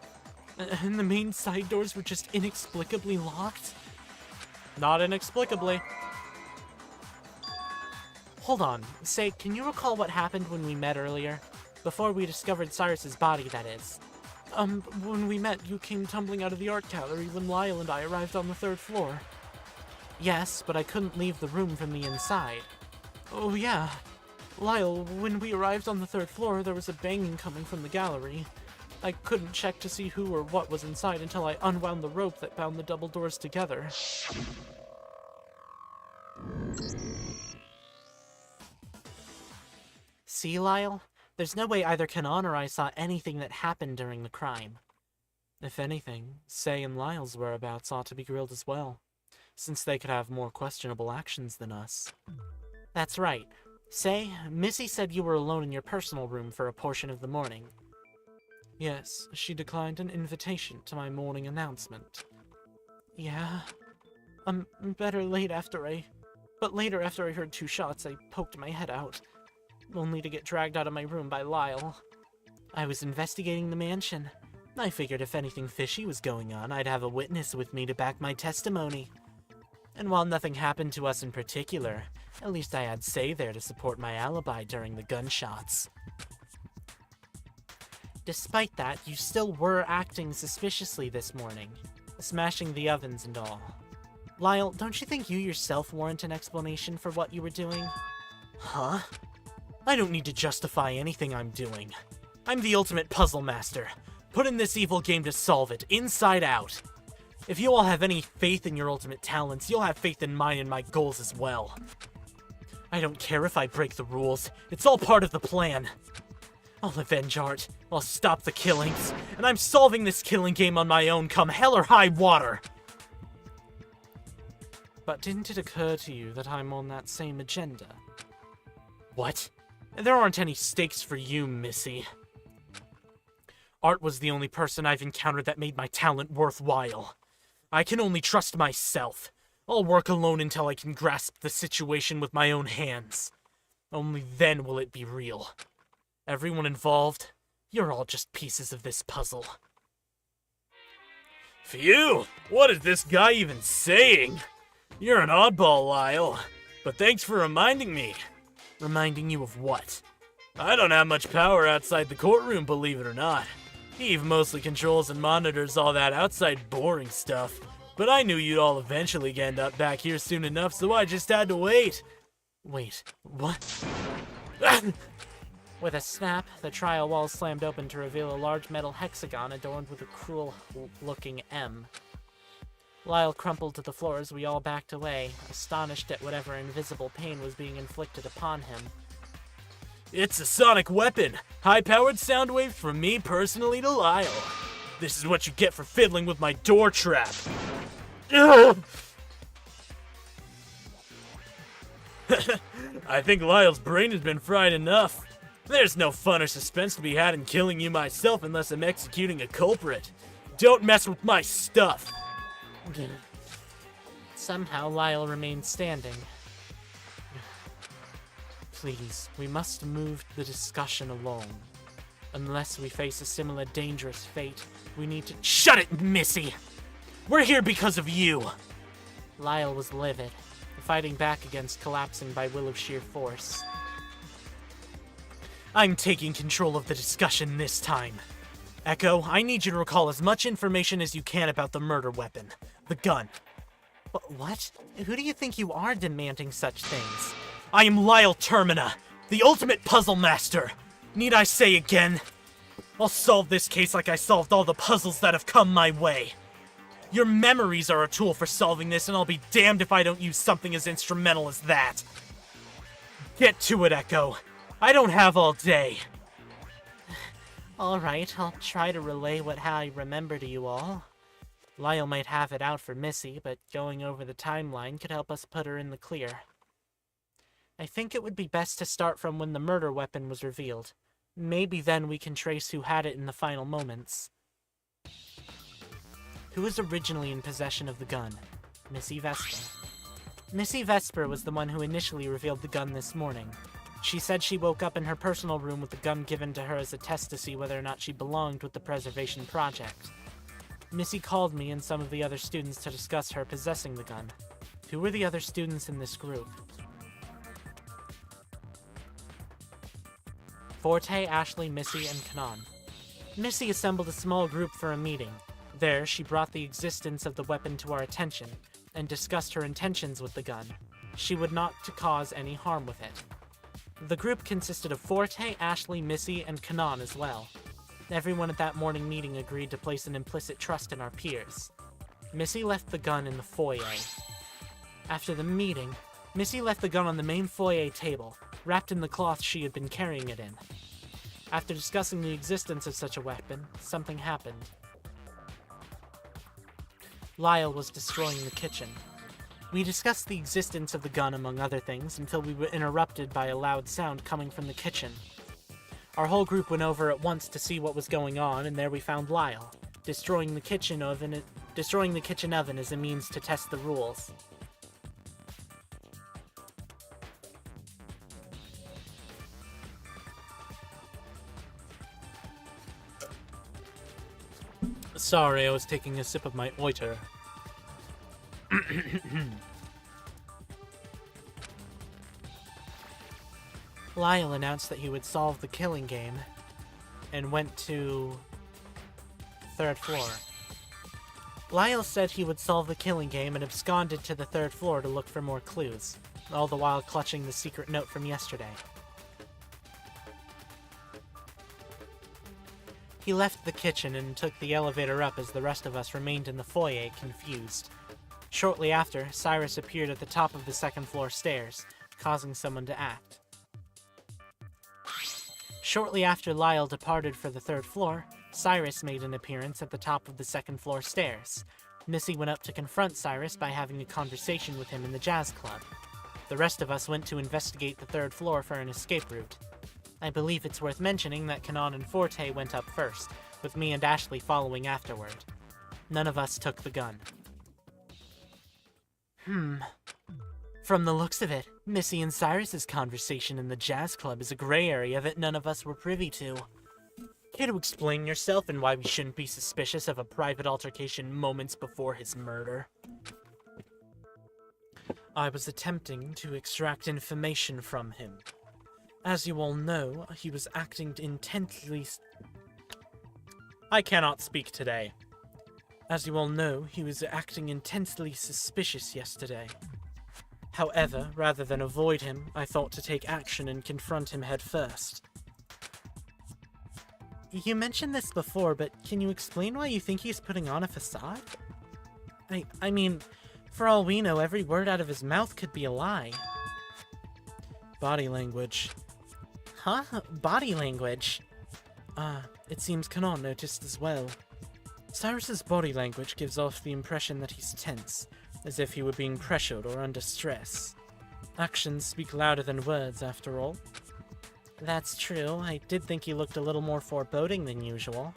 And the main side doors were just inexplicably locked? Not inexplicably. Hold on. Say, can you recall what happened when we met earlier? Before we discovered Cyrus's body, that is. When we met, you came tumbling out of the art gallery when Lyle and I arrived on the 3rd floor. Yes, but I couldn't leave the room from the inside. Oh yeah. Lyle, when we arrived on the 3rd floor, there was a banging coming from the gallery. I couldn't check to see who or what was inside until I unwound the rope that bound the double doors together. See, Lyle? There's no way either Kanon or I saw anything that happened during the crime. If anything, Say and Lyle's whereabouts ought to be grilled as well, since they could have more questionable actions than us. That's right. Say, Missy said you were alone in your personal room for a portion of the morning. Yes, she declined an invitation to my morning announcement. Yeah? Later after I heard 2 shots, I poked my head out, only to get dragged out of my room by Lyle. I was investigating the mansion. I figured if anything fishy was going on, I'd have a witness with me to back my testimony. And while nothing happened to us in particular, at least I had Say there to support my alibi during the gunshots. Despite that, you still were acting suspiciously this morning, smashing the ovens and all. Lyle, don't you think you yourself warrant an explanation for what you were doing? Huh? I don't need to justify anything I'm doing. I'm the ultimate puzzle master, put in this evil game to solve it, inside out. If you all have any faith in your ultimate talents, you'll have faith in mine and my goals as well. I don't care if I break the rules, it's all part of the plan. I'll avenge Art, I'll stop the killings, and I'm solving this killing game on my own come hell or high water! But didn't it occur to you that I'm on that same agenda? What? There aren't any stakes for you, Missy. Art was the only person I've encountered that made my talent worthwhile. I can only trust myself. I'll work alone until I can grasp the situation with my own hands. Only then will it be real. Everyone involved, you're all just pieces of this puzzle. Phew! What is this guy even saying? You're an oddball, Lyle. But thanks for reminding me. Reminding you of what? I don't have much power outside the courtroom, believe it or not. Eve mostly controls and monitors all that outside boring stuff. But I knew you'd all eventually end up back here soon enough, so I just had to wait. Wait, what? With a snap, the trial wall slammed open to reveal a large metal hexagon adorned with a cruel-looking M. Lyle crumpled to the floor as we all backed away, astonished at whatever invisible pain was being inflicted upon him. It's a sonic weapon! High-powered sound waves from me personally to Lyle. This is what you get for fiddling with my door trap. I think Lyle's brain has been fried enough. There's no fun or suspense to be had in killing you myself unless I'm executing a culprit. Don't mess with my stuff. Somehow Lyle remained standing. Please, we must move the discussion along. Unless we face a similar dangerous fate, we need to— Shut it, Missy! We're here because of you! Lyle was livid, fighting back against collapsing by will of sheer force. I'm taking control of the discussion this time. Echo, I need you to recall as much information as you can about the murder weapon. The gun. What? Who do you think you are demanding such things? I am Lyle Termina, the ultimate puzzle master. Need I say again? I'll solve this case like I solved all the puzzles that have come my way. Your memories are a tool for solving this, and I'll be damned if I don't use something as instrumental as that. Get to it, Echo. I don't have all day. Alright, I'll try to relay what I remember to you all. Lyle might have it out for Missy, but going over the timeline could help us put her in the clear. I think it would be best to start from when the murder weapon was revealed. Maybe then we can trace who had it in the final moments. Who was originally in possession of the gun? Missy Vesper. Missy Vesper was the one who initially revealed the gun this morning. She said she woke up in her personal room with the gun given to her as a test to see whether or not she belonged with the Preservation Project. Missy called me and some of the other students to discuss her possessing the gun. Who were the other students in this group? Forte, Ashley, Missy, and Kanan. Missy assembled a small group for a meeting. There, she brought the existence of the weapon to our attention, and discussed her intentions with the gun. She would not to cause any harm with it. The group consisted of Forte, Ashley, Missy, and Kanan as well. Everyone at that morning meeting agreed to place an implicit trust in our peers. Missy left the gun in the foyer. After the meeting, Missy left the gun on the main foyer table, wrapped in the cloth she had been carrying it in. After discussing the existence of such a weapon, something happened. Lyle was destroying the kitchen. We discussed the existence of the gun among other things until we were interrupted by a loud sound coming from the kitchen. Our whole group went over at once to see what was going on, and there we found Lyle, destroying the kitchen oven as a means to test the rules. Sorry, I was taking a sip of my oiter. Lyle announced that he would solve the killing game, and went to third floor. Lyle said he would solve the killing game and absconded to the third floor to look for more clues, all the while clutching the secret note from yesterday. He left the kitchen and took the elevator up as the rest of us remained in the foyer, confused. Shortly after, Cyrus appeared at the top of the second floor stairs, causing someone to act. Shortly after Lyle departed for the third floor, Cyrus made an appearance at the top of the second floor stairs. Missy went up to confront Cyrus by having a conversation with him in the jazz club. The rest of us went to investigate the third floor for an escape route. I believe it's worth mentioning that Kanan and Forte went up first, with me and Ashley following afterward. None of us took the gun. From the looks of it, Missy and Cyrus's conversation in the jazz club is a gray area that none of us were privy to. Care to explain yourself and why we shouldn't be suspicious of a private altercation moments before his murder? I was attempting to extract information from him. As you all know, he was acting intently... I cannot speak today. As you all know, he was acting intensely suspicious yesterday. However, rather than avoid him, I thought to take action and confront him head first. You mentioned this before, but can you explain why you think he's putting on a facade? I mean, for all we know, every word out of his mouth could be a lie. Body language. Huh? Body language? It seems Kanon noticed as well. Cyrus's body language gives off the impression that he's tense, as if he were being pressured or under stress. Actions speak louder than words, after all. That's true. I did think he looked a little more foreboding than usual.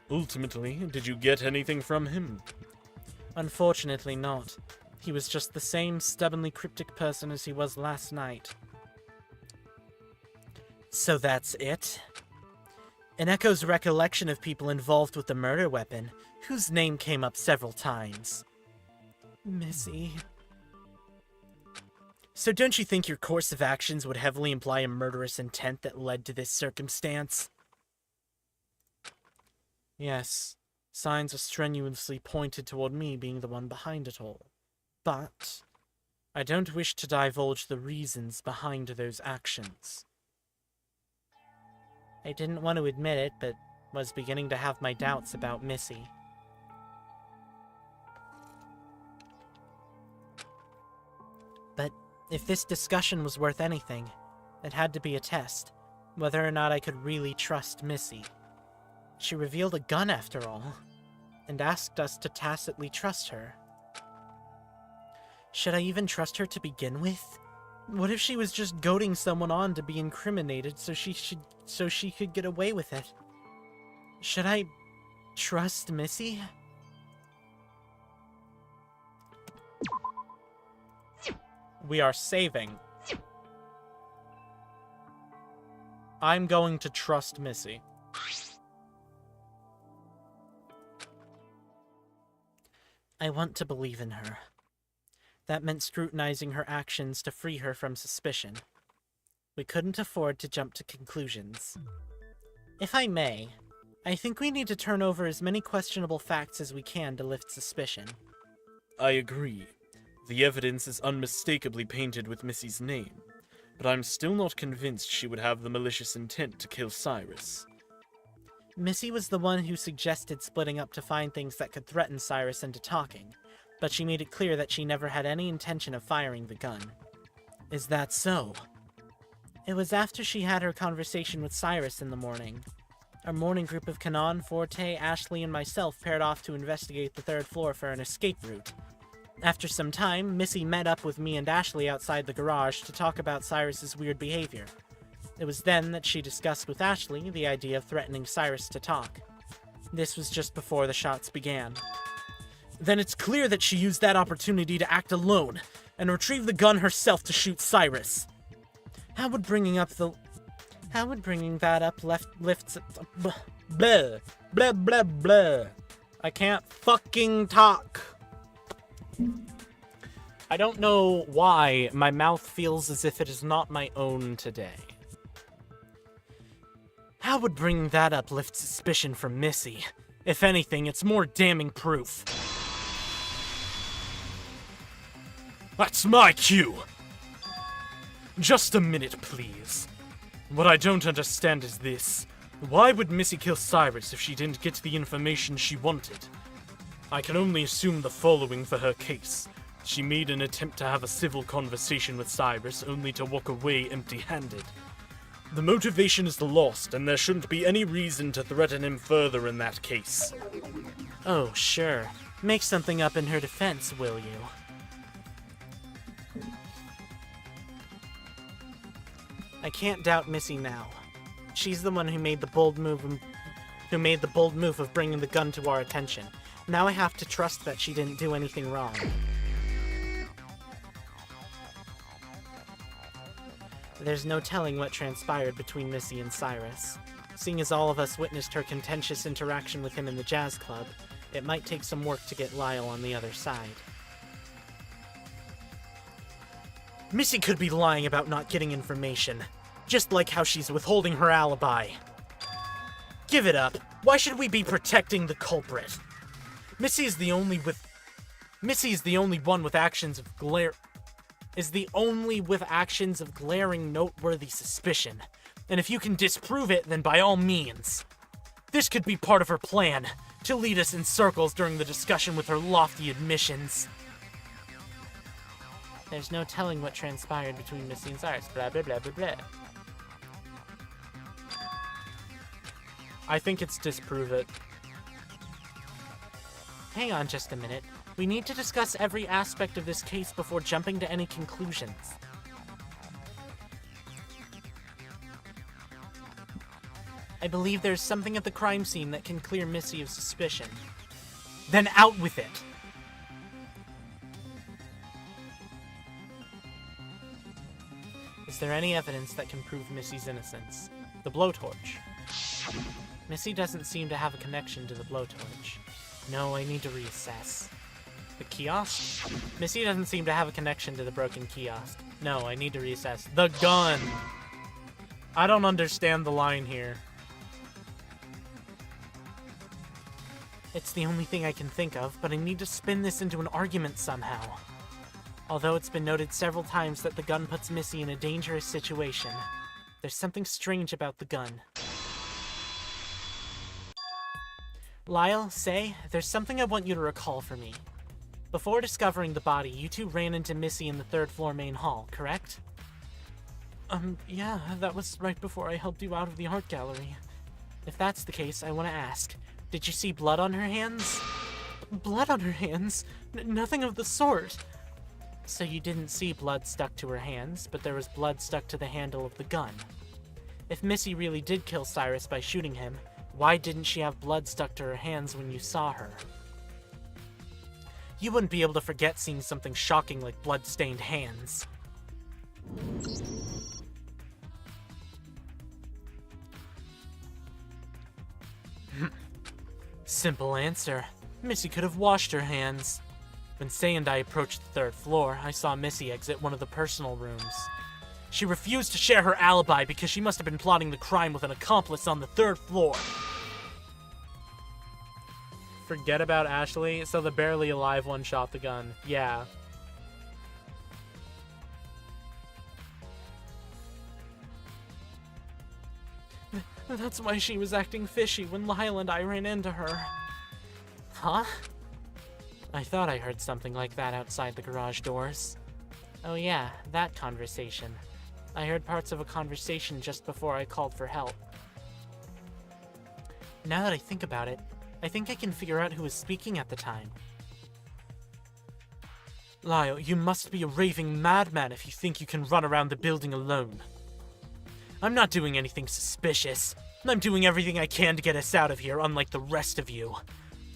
Ultimately, did you get anything from him? Unfortunately not. He was just the same stubbornly cryptic person as he was last night. So that's it? In Echo's recollection of people involved with the murder weapon, whose name came up several times. Missy. So don't you think your course of actions would heavily imply a murderous intent that led to this circumstance? Yes, signs are strenuously pointed toward me being the one behind it all. But I don't wish to divulge the reasons behind those actions. I didn't want to admit it, but was beginning to have my doubts about Missy. But if this discussion was worth anything, it had to be a test, whether or not I could really trust Missy. She revealed a gun after all, and asked us to tacitly trust her. Should I even trust her to begin with? What if she was just goading someone on to be incriminated so she could get away with it? Should I trust Missy? We are saving. I'm going to trust Missy. I want to believe in her. That meant scrutinizing her actions to free her from suspicion. We couldn't afford to jump to conclusions. If I may, I think we need to turn over as many questionable facts as we can to lift suspicion. I agree. The evidence is unmistakably painted with Missy's name, but I'm still not convinced she would have the malicious intent to kill Cyrus. Missy was the one who suggested splitting up to find things that could threaten Cyrus into talking, but she made it clear that she never had any intention of firing the gun. Is that so? It was after she had her conversation with Cyrus in the morning. Our morning group of Kanon, Forte, Ashley, and myself paired off to investigate the third floor for an escape route. After some time, Missy met up with me and Ashley outside the garage to talk about Cyrus's weird behavior. It was then that she discussed with Ashley the idea of threatening Cyrus to talk. This was just before the shots began. Then it's clear that she used that opportunity to act alone, and retrieve the gun herself to shoot Cyrus. How would bringing that up lifts... Blah, blah, blah, blah. I can't fucking talk. I don't know why my mouth feels as if it is not my own today. How would bringing that up lift suspicion from Missy? If anything, it's more damning proof. That's my cue! Just a minute, please. What I don't understand is this. Why would Missy kill Cyrus if she didn't get the information she wanted? I can only assume the following for her case. She made an attempt to have a civil conversation with Cyrus, only to walk away empty-handed. The motivation is lost, and there shouldn't be any reason to threaten him further in that case. Oh, sure. Make something up in her defense, will you? I can't doubt Missy now. She's the one who made the bold move of bringing the gun to our attention. Now I have to trust that she didn't do anything wrong. There's no telling what transpired between Missy and Cyrus. Seeing as all of us witnessed her contentious interaction with him in the jazz club, it might take some work to get Lyle on the other side. Missy could be lying about not getting information, just like how she's withholding her alibi. Give it up. Why should we be protecting the culprit? Missy is the only one with actions of glaring noteworthy suspicion. And if you can disprove it, then by all means. This could be part of her plan, to lead us in circles during the discussion with her lofty admissions. There's no telling what transpired between Missy and Cyrus. Blah, blah, blah, blah, blah. I think it's disprove it. Hang on just a minute. We need to discuss every aspect of this case before jumping to any conclusions. I believe there's something at the crime scene that can clear Missy of suspicion. Then out with it. Is there any evidence that can prove Missy's innocence? The blowtorch. Missy doesn't seem to have a connection to the blowtorch. No, I need to reassess. The kiosk? Missy doesn't seem to have a connection to the broken kiosk. No, I need to reassess. The gun! I don't understand the line here. It's the only thing I can think of, but I need to spin this into an argument somehow. Although it's been noted several times that the gun puts Missy in a dangerous situation, there's something strange about the gun. Lyle, Say, there's something I want you to recall for me. Before discovering the body, you two ran into Missy in the third floor main hall, correct? Yeah, that was right before I helped you out of the art gallery. If that's the case, I want to ask, did you see blood on her hands? Blood on her hands? Nothing of the sort. So you didn't see blood stuck to her hands, but there was blood stuck to the handle of the gun. If Missy really did kill Cyrus by shooting him, why didn't she have blood stuck to her hands when you saw her? You wouldn't be able to forget seeing something shocking like blood-stained hands. Simple answer. Missy could have washed her hands. When Say and I approached the third floor, I saw Missy exit one of the personal rooms. She refused to share her alibi because she must have been plotting the crime with an accomplice on the third floor. Forget about Ashley, so the barely alive one shot the gun. Yeah. That's why she was acting fishy when Lyle and I ran into her. Huh? I thought I heard something like that outside the garage doors. Oh yeah, that conversation. I heard parts of a conversation just before I called for help. Now that I think about it, I think I can figure out who was speaking at the time. Lyle, you must be a raving madman if you think you can run around the building alone. I'm not doing anything suspicious. I'm doing everything I can to get us out of here, unlike the rest of you.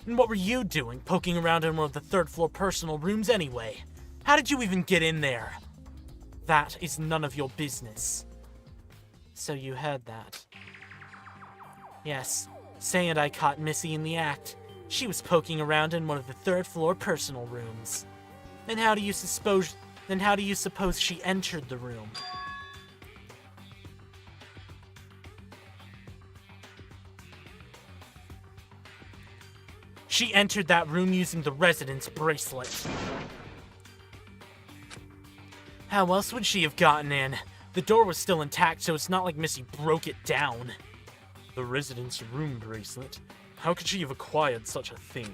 And what were you doing, poking around in one of the third floor personal rooms anyway? How did you even get in there? That is none of your business. So you heard that? Yes, Say and I caught Missy in the act. She was poking around in one of the third floor personal rooms. And how do you suppose she entered the room? She entered that room using the residence bracelet. How else would she have gotten in? The door was still intact, so it's not like Missy broke it down. The residence room bracelet? How could she have acquired such a thing?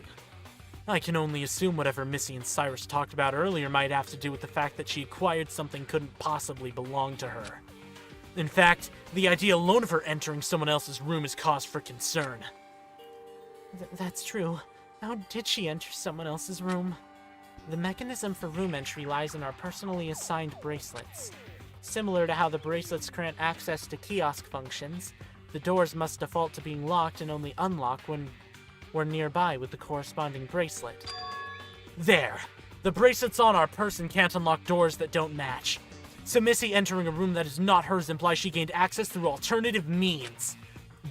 I can only assume whatever Missy and Cyrus talked about earlier might have to do with the fact that she acquired something couldn't possibly belong to her. In fact, the idea alone of her entering someone else's room is cause for concern. That's true. How did she enter someone else's room? The mechanism for room entry lies in our personally assigned bracelets. Similar to how the bracelets grant access to kiosk functions, the doors must default to being locked and only unlock when we're nearby with the corresponding bracelet. There! The bracelets on our person can't unlock doors that don't match. So Missy entering a room that is not hers implies she gained access through alternative means.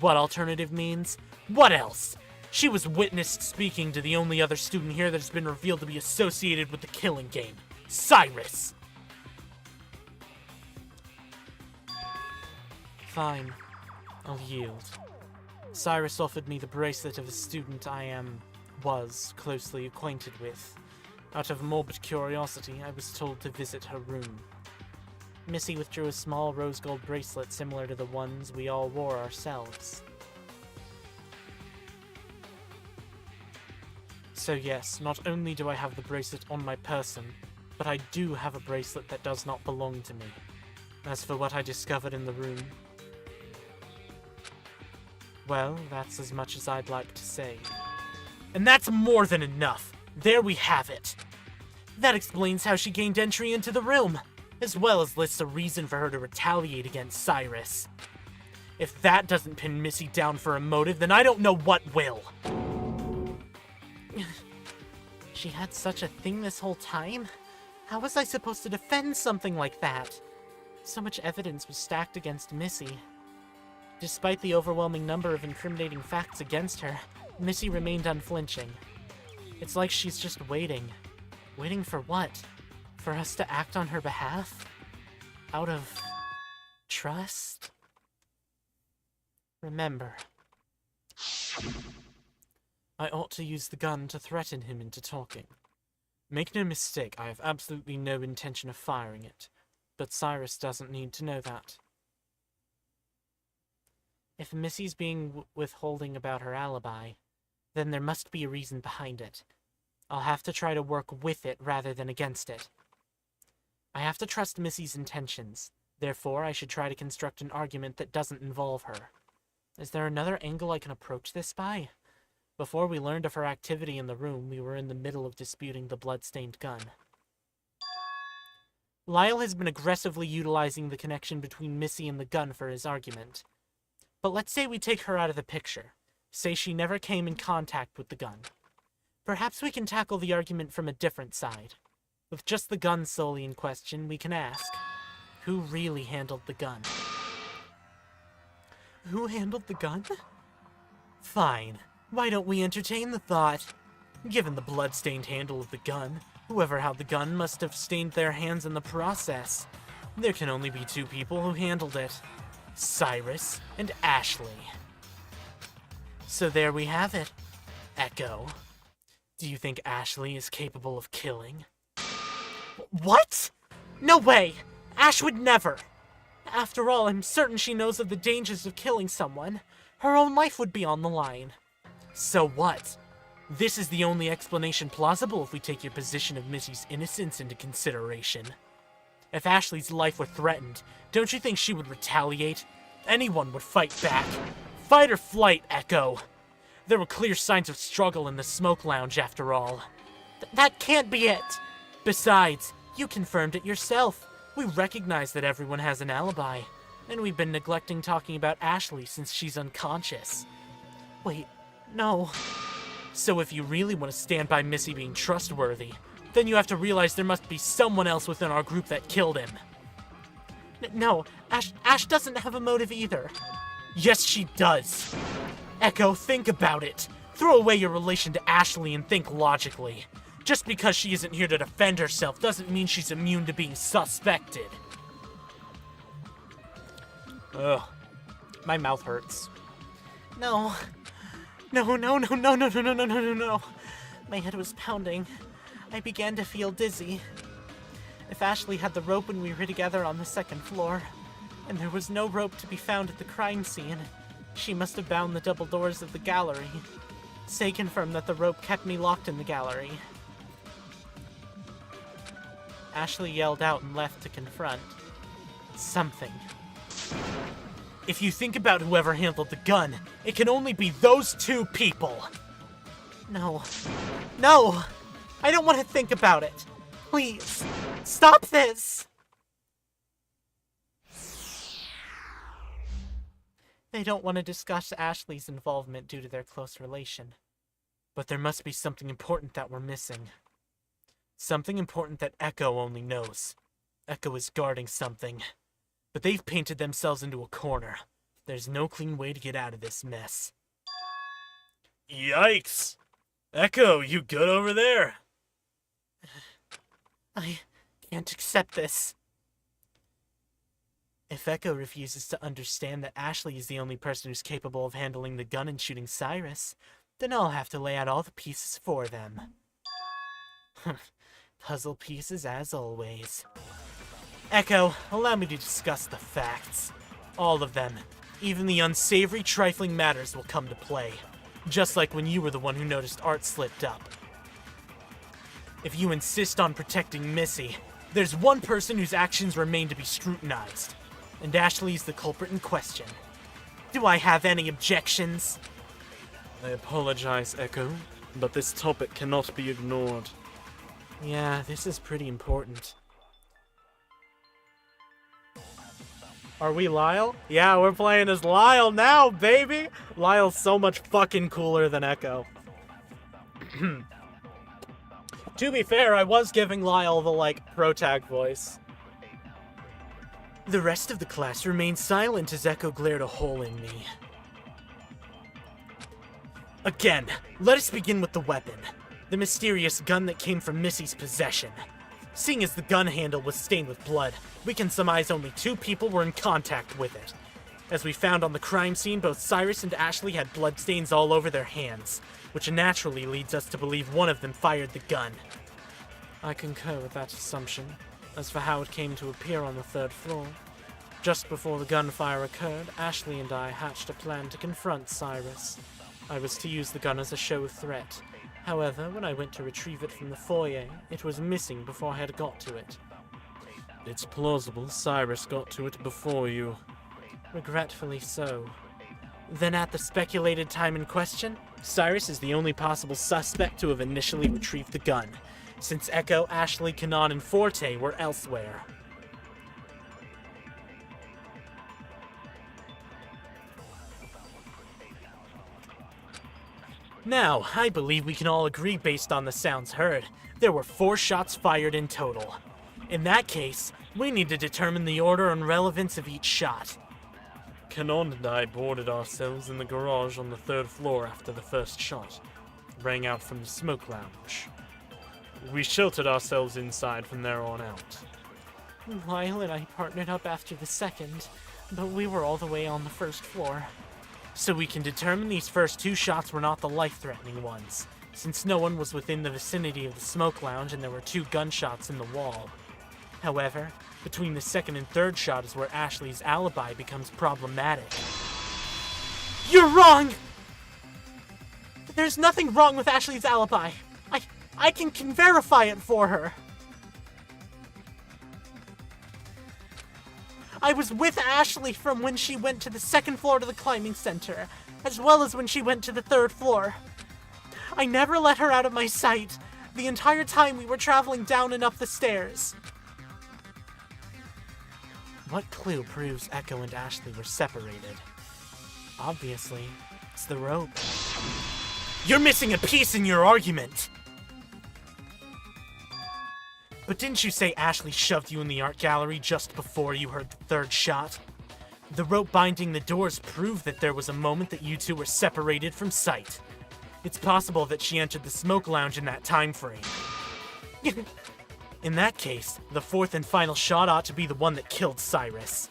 What alternative means? What else? She was witnessed speaking to the only other student here that has been revealed to be associated with the killing game, Cyrus. Fine. I'll yield. Cyrus offered me the bracelet of a student was closely acquainted with. Out of morbid curiosity, I was told to visit her room. Missy withdrew a small rose gold bracelet similar to the ones we all wore ourselves. So yes, not only do I have the bracelet on my person, but I do have a bracelet that does not belong to me. As for what I discovered in the room, well, that's as much as I'd like to say. And that's more than enough. There we have it. That explains how she gained entry into the room, as well as lists a reason for her to retaliate against Cyrus. If that doesn't pin Missy down for a motive, then I don't know what will. She had such a thing this whole time? How was I supposed to defend something like that? So much evidence was stacked against Missy. Despite the overwhelming number of incriminating facts against her, Missy remained unflinching. It's like she's just waiting. Waiting for what? For us to act on her behalf? Out of trust? Remember. I ought to use the gun to threaten him into talking. Make no mistake, I have absolutely no intention of firing it, but Cyrus doesn't need to know that. If Missy's being withholding about her alibi, then there must be a reason behind it. I'll have to try to work with it rather than against it. I have to trust Missy's intentions. Therefore, I should try to construct an argument that doesn't involve her. Is there another angle I can approach this by? Before we learned of her activity in the room, we were in the middle of disputing the blood-stained gun. Lyle has been aggressively utilizing the connection between Missy and the gun for his argument. But let's say we take her out of the picture. Say she never came in contact with the gun. Perhaps we can tackle the argument from a different side. With just the gun solely in question, we can ask, who really handled the gun? Who handled the gun? Fine. Why don't we entertain the thought? Given the blood-stained handle of the gun, whoever held the gun must have stained their hands in the process. There can only be two people who handled it. Cyrus and Ashley. So there we have it. Echo. Do you think Ashley is capable of killing? What? No way! Ash would never! After all, I'm certain she knows of the dangers of killing someone. Her own life would be on the line. So what? This is the only explanation plausible if we take your position of Missy's innocence into consideration. If Ashley's life were threatened, don't you think she would retaliate? Anyone would fight back. Fight or flight, Echo. There were clear signs of struggle in the smoke lounge after all. That can't be it! Besides, you confirmed it yourself. We recognize that everyone has an alibi, and we've been neglecting talking about Ashley since she's unconscious. Wait, no. So if you really want to stand by Missy being trustworthy, then you have to realize there must be someone else within our group that killed him. No, Ash doesn't have a motive either. Yes, she does. Echo, think about it. Throw away your relation to Ashley and think logically. Just because she isn't here to defend herself doesn't mean she's immune to being suspected. Ugh. My mouth hurts. No. No. My head was pounding. I began to feel dizzy. If Ashley had the rope when we were together on the second floor, and there was no rope to be found at the crime scene, she must have bound the double doors of the gallery. Say confirmed that the rope kept me locked in the gallery. Ashley yelled out and left to confront something. If you think about whoever handled the gun, it can only be those two people. No. No! I don't want to think about it. Please, stop this! They don't want to discuss Ashley's involvement due to their close relation. But there must be something important that we're missing. Something important that Echo only knows. Echo is guarding something. But they've painted themselves into a corner. There's no clean way to get out of this mess. Yikes! Echo, you good over there? I can't accept this. If Echo refuses to understand that Ashley is the only person who's capable of handling the gun and shooting Cyrus, then I'll have to lay out all the pieces for them. Puzzle pieces as always. Echo, allow me to discuss the facts. All of them. Even the unsavory, trifling matters will come to play. Just like when you were the one who noticed Art slipped up. If you insist on protecting Missy, there's one person whose actions remain to be scrutinized. And Ashley's the culprit in question. Do I have any objections? I apologize, Echo, but this topic cannot be ignored. Yeah, this is pretty important. Are we Lyle? Yeah, we're playing as Lyle now, baby! Lyle's so much fucking cooler than Echo. To be fair, I was giving Lyle the, pro-tag voice. The rest of the class remained silent as Echo glared a hole in me. Again, let us begin with the weapon. The mysterious gun that came from Missy's possession. Seeing as the gun handle was stained with blood, we can surmise only 2 people were in contact with it. As we found on the crime scene, both Cyrus and Ashley had bloodstains all over their hands, which naturally leads us to believe one of them fired the gun. I concur with that assumption. As for how it came to appear on the 3rd floor, just before the gunfire occurred, Ashley and I hatched a plan to confront Cyrus. I was to use the gun as a show threat. However, when I went to retrieve it from the foyer, it was missing before I had got to it. It's plausible Cyrus got to it before you. Regretfully so. Then at the speculated time in question, Cyrus is the only possible suspect to have initially retrieved the gun, since Echo, Ashley, Kanan, and Forte were elsewhere. Now, I believe we can all agree based on the sounds heard, there were 4 shots fired in total. In that case, we need to determine the order and relevance of each shot. Kanon and I boarded ourselves in the garage on the 3rd floor after the first shot rang out from the smoke lounge. We sheltered ourselves inside from there on out. Lyle and I partnered up after the second, but we were all the way on the 1st floor. So we can determine these first 2 shots were not the life-threatening ones, since no one was within the vicinity of the smoke lounge and there were 2 gunshots in the wall. However, between the 2nd and 3rd shot is where Ashley's alibi becomes problematic. You're wrong! There's nothing wrong with Ashley's alibi. I can verify it for her. I was with Ashley from when she went to the 2nd floor to the climbing center, as well as when she went to the 3rd floor. I never let her out of my sight, the entire time we were traveling down and up the stairs. What clue proves Echo and Ashley were separated? Obviously, it's the rope. You're missing a piece in your argument! But didn't you say Ashley shoved you in the art gallery just before you heard the 3rd shot? The rope binding the doors proved that there was a moment that you 2 were separated from sight. It's possible that she entered the smoke lounge in that time frame. In that case, the 4th and final shot ought to be the one that killed Cyrus.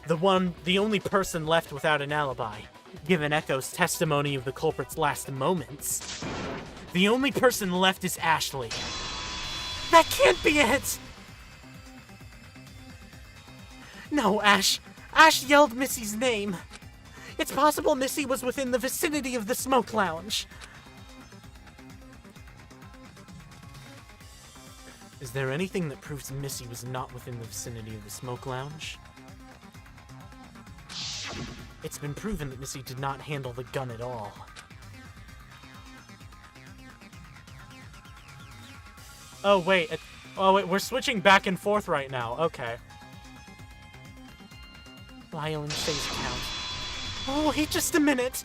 The only person left without an alibi, given Echo's testimony of the culprit's last moments. The only person left is Ashley. That can't be it! No, Ash. Ash yelled Missy's name. It's possible Missy was within the vicinity of the smoke lounge. Is there anything that proves Missy was not within the vicinity of the smoke lounge? It's been proven that Missy did not handle the gun at all. Oh wait, we're switching back and forth right now. Okay. Lyle and face count. Oh, wait just a minute.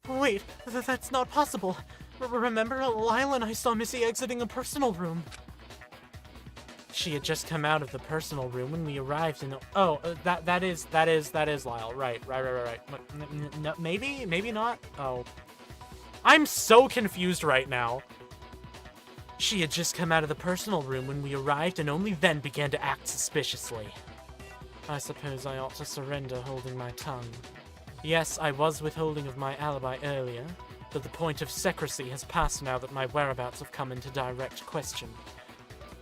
Wait, that's not possible. Remember, Lyle and I saw Missy exiting a personal room. She had just come out of the personal room when we arrived and that is Lyle. Right. No, maybe not. Oh. I'm so confused right now. She had just come out of the personal room when we arrived and only then began to act suspiciously. I suppose I ought to surrender holding my tongue. Yes, I was withholding of my alibi earlier, but the point of secrecy has passed now that my whereabouts have come into direct question.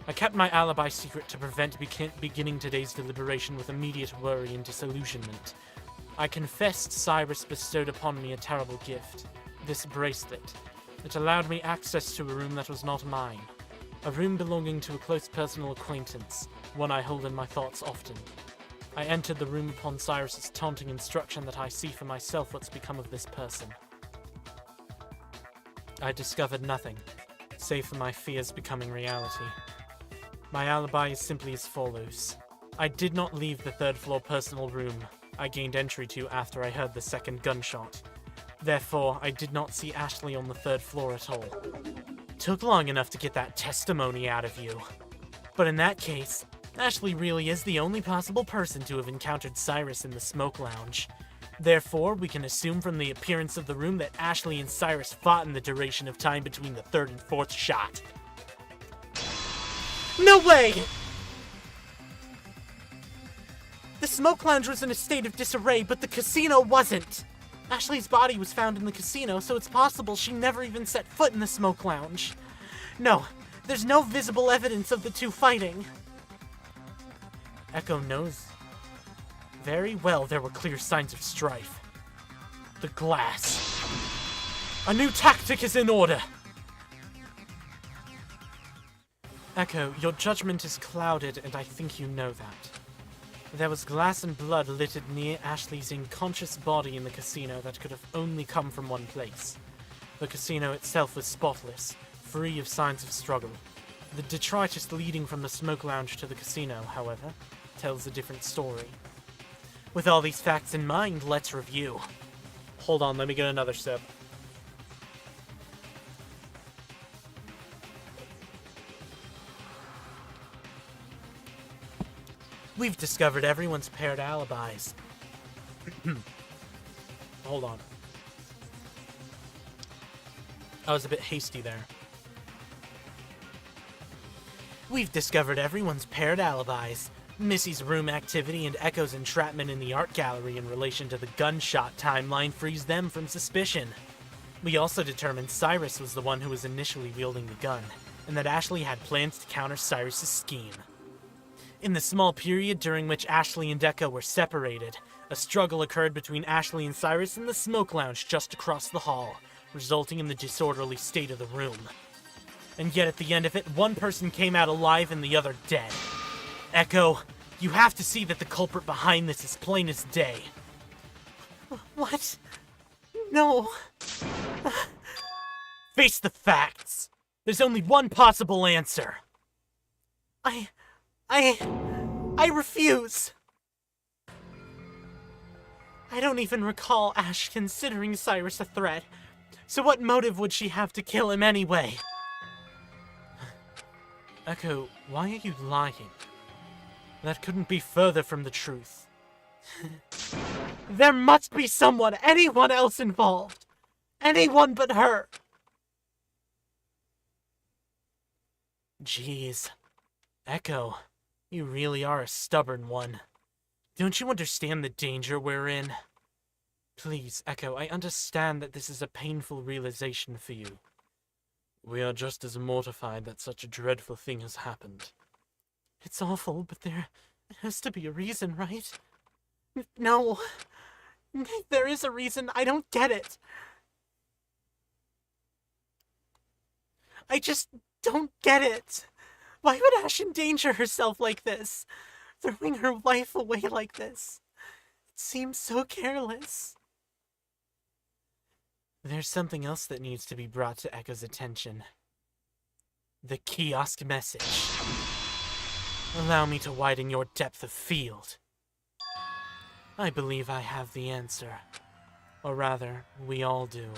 I kept my alibi secret to prevent beginning today's deliberation with immediate worry and disillusionment. I confessed Cyrus bestowed upon me a terrible gift, this bracelet. It allowed me access to a room that was not mine, a room belonging to a close personal acquaintance, one I hold in my thoughts often. I entered the room upon Cyrus's taunting instruction that I see for myself what's become of this person. I discovered nothing, save for my fears becoming reality. My alibi is simply as follows. I did not leave the third-floor personal room I gained entry to after I heard the second gunshot. Therefore, I did not see Ashley on the third floor at all. Took long enough to get that testimony out of you. But in that case, Ashley really is the only possible person to have encountered Cyrus in the smoke lounge. Therefore, we can assume from the appearance of the room that Ashley and Cyrus fought in the duration of time between the third and fourth shot. No way! The smoke lounge was in a state of disarray, but the casino wasn't. Ashley's body was found in the casino, so it's possible she never even set foot in the smoke lounge. No, there's no visible evidence of the two fighting. Echo knows very well there were clear signs of strife. The glass. A new tactic is in order! Echo, your judgment is clouded, and I think you know that. There was glass and blood littered near Ashley's unconscious body in the casino that could have only come from one place. The casino itself was spotless, free of signs of struggle. The detritus leading from the smoke lounge to the casino, however, tells a different story. With all these facts in mind, let's review. Hold on, let me get another sip. We've discovered everyone's paired alibis. Hold on. I was a bit hasty there. We've discovered everyone's paired alibis. Missy's room activity and Echo's entrapment in the art gallery in relation to the gunshot timeline frees them from suspicion. We also determined Cyrus was the one who was initially wielding the gun, and that Ashley had plans to counter Cyrus's scheme. In the small period during which Ashley and Echo were separated, a struggle occurred between Ashley and Cyrus in the smoke lounge just across the hall, resulting in the disorderly state of the room. And yet at the end of it, one person came out alive and the other dead. Echo, you have to see that the culprit behind this is plain as day. What? No. Face the facts. There's only one possible answer. I refuse. I don't even recall Ash considering Cyrus a threat. So what motive would she have to kill him anyway? Echo, why are you lying? That couldn't be further from the truth. There must be someone, anyone else involved. Anyone but her. Jeez. Echo, you really are a stubborn one. Don't you understand the danger we're in? Please, Echo, I understand that this is a painful realization for you. We are just as mortified that such a dreadful thing has happened. It's awful, but there has to be a reason, right? No. There is a reason. I don't get it. I just don't get it. Why would Ash endanger herself like this? Throwing her life away like this? It seems so careless. There's something else that needs to be brought to Echo's attention. The kiosk message. Allow me to widen your depth of field. I believe I have the answer. Or rather, we all do.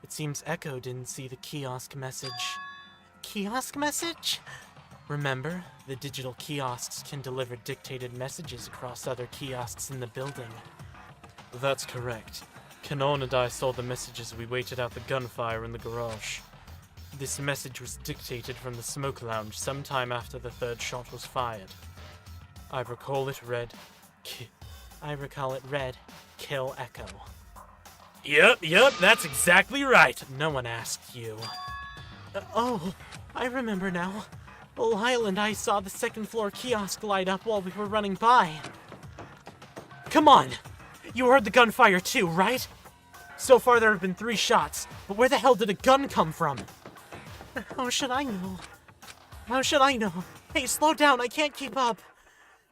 It seems Echo didn't see the kiosk message. Kiosk message? Remember, the digital kiosks can deliver dictated messages across other kiosks in the building. That's correct. Kanon and I saw the messages as we waited out the gunfire in the garage. This message was dictated from the smoke lounge sometime after the third shot was fired. I recall it read, Kill Echo. Yep, that's exactly right. No one asked you. Oh, I remember now. Lyle and I saw the second floor kiosk light up while we were running by. Come on! You heard the gunfire too, right? So far there have been 3 shots, but where the hell did a gun come from? How should I know? How should I know? Hey, slow down, I can't keep up.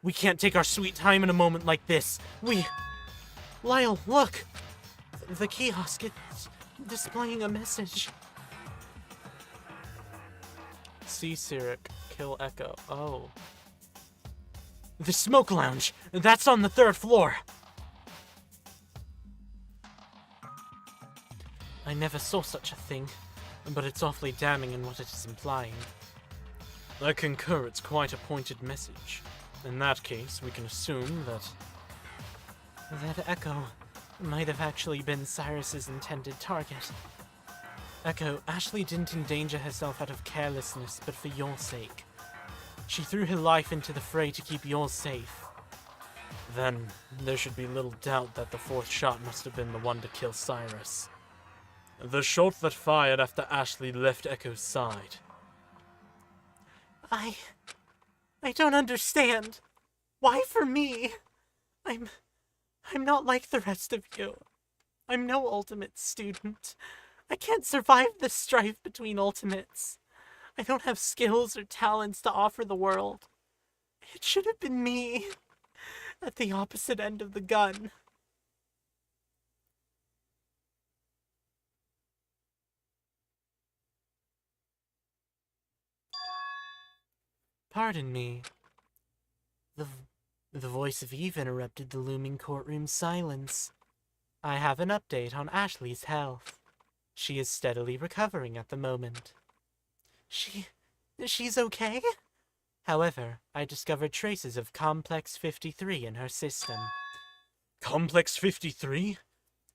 We can't take our sweet time in a moment like this. Lyle, look! The kiosk, it's displaying a message. See Cyric, kill Echo. Oh. The smoke lounge! That's on the 3rd floor! I never saw such a thing, but it's awfully damning in what it is implying. I concur, it's quite a pointed message. In that case, we can assume That Echo might have actually been Cyrus's intended target. Echo, Ashley didn't endanger herself out of carelessness, but for your sake. She threw her life into the fray to keep yours safe. Then, there should be little doubt that the 4th shot must have been the one to kill Cyrus. The shot that fired after Ashley left Echo's side. I don't understand. Why for me? I'm not like the rest of you. I'm no ultimate student. I can't survive the strife between ultimates. I don't have skills or talents to offer the world. It should have been me, at the opposite end of the gun. Pardon me. The voice of Eve interrupted the looming courtroom silence. I have an update on Ashley's health. She is steadily recovering at the moment. She's okay? However, I discovered traces of Complex 53 in her system. Complex 53?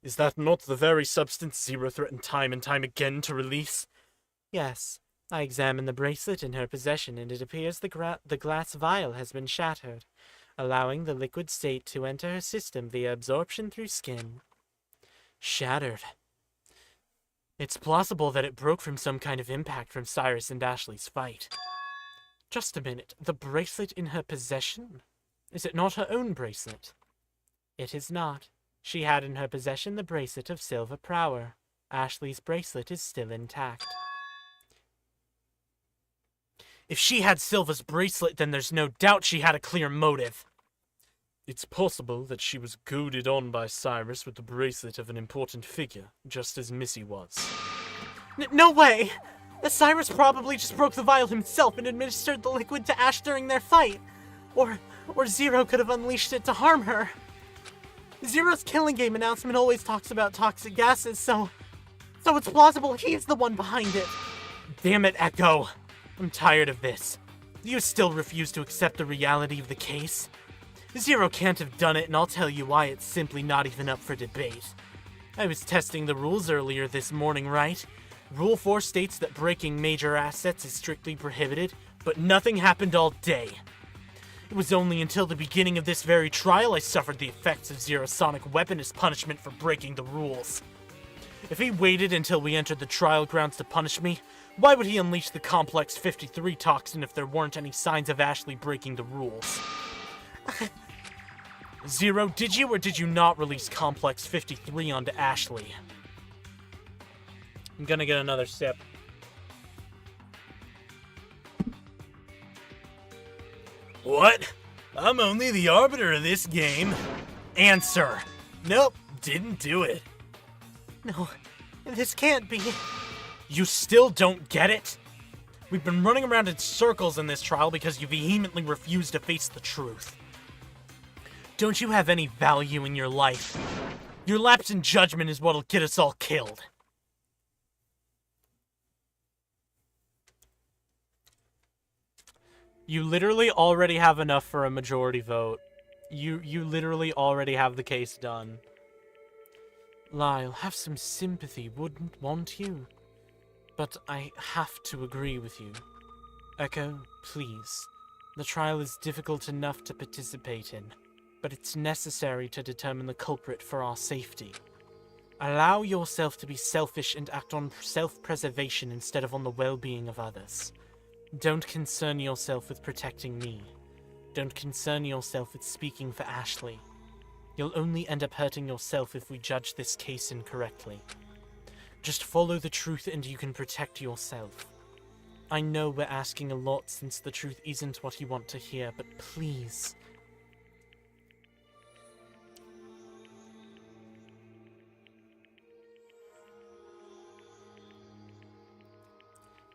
Is that not the very substance Zero threatened time and time again to release? Yes. I examined the bracelet in her possession, and it appears the glass vial has been shattered, allowing the liquid state to enter her system via absorption through skin. Shattered. It's plausible that it broke from some kind of impact from Cyrus and Ashley's fight. Just a minute, the bracelet in her possession? Is it not her own bracelet? It is not. She had in her possession the bracelet of Silver Prower. Ashley's bracelet is still intact. If she had Silva's bracelet, then there's no doubt she had a clear motive. It's possible that she was goaded on by Cyrus with the bracelet of an important figure, just as Missy was. No way! Cyrus probably just broke the vial himself and administered the liquid to Ash during their fight. Or Zero could have unleashed it to harm her. Zero's Killing Game announcement always talks about toxic gases, so it's plausible he's the one behind it. Damn it, Echo. I'm tired of this. You still refuse to accept the reality of the case? Zero can't have done it, and I'll tell you why it's simply not even up for debate. I was testing the rules earlier this morning, right? Rule 4 states that breaking major assets is strictly prohibited, but nothing happened all day. It was only until the beginning of this very trial I suffered the effects of Zero's sonic weapon as punishment for breaking the rules. If he waited until we entered the trial grounds to punish me, why would he unleash the Complex 53 toxin if there weren't any signs of Ashley breaking the rules? Zero, did you or did you not release Complex 53 onto Ashley? I'm gonna get another sip. What? I'm only the arbiter of this game. Answer! Nope, didn't do it. No, this can't be. You still don't get it? We've been running around in circles in this trial because you vehemently refuse to face the truth. Don't you have any value in your life? Your lapse in judgment is what'll get us all killed. You literally already have enough for a majority vote. You literally already have the case done. Lyle, have some sympathy, wouldn't want you? But I have to agree with you. Echo, please. The trial is difficult enough to participate in, but it's necessary to determine the culprit for our safety. Allow yourself to be selfish and act on self-preservation instead of on the well-being of others. Don't concern yourself with protecting me. Don't concern yourself with speaking for Ashley. You'll only end up hurting yourself if we judge this case incorrectly. Just follow the truth and you can protect yourself. I know we're asking a lot since the truth isn't what you want to hear, but please.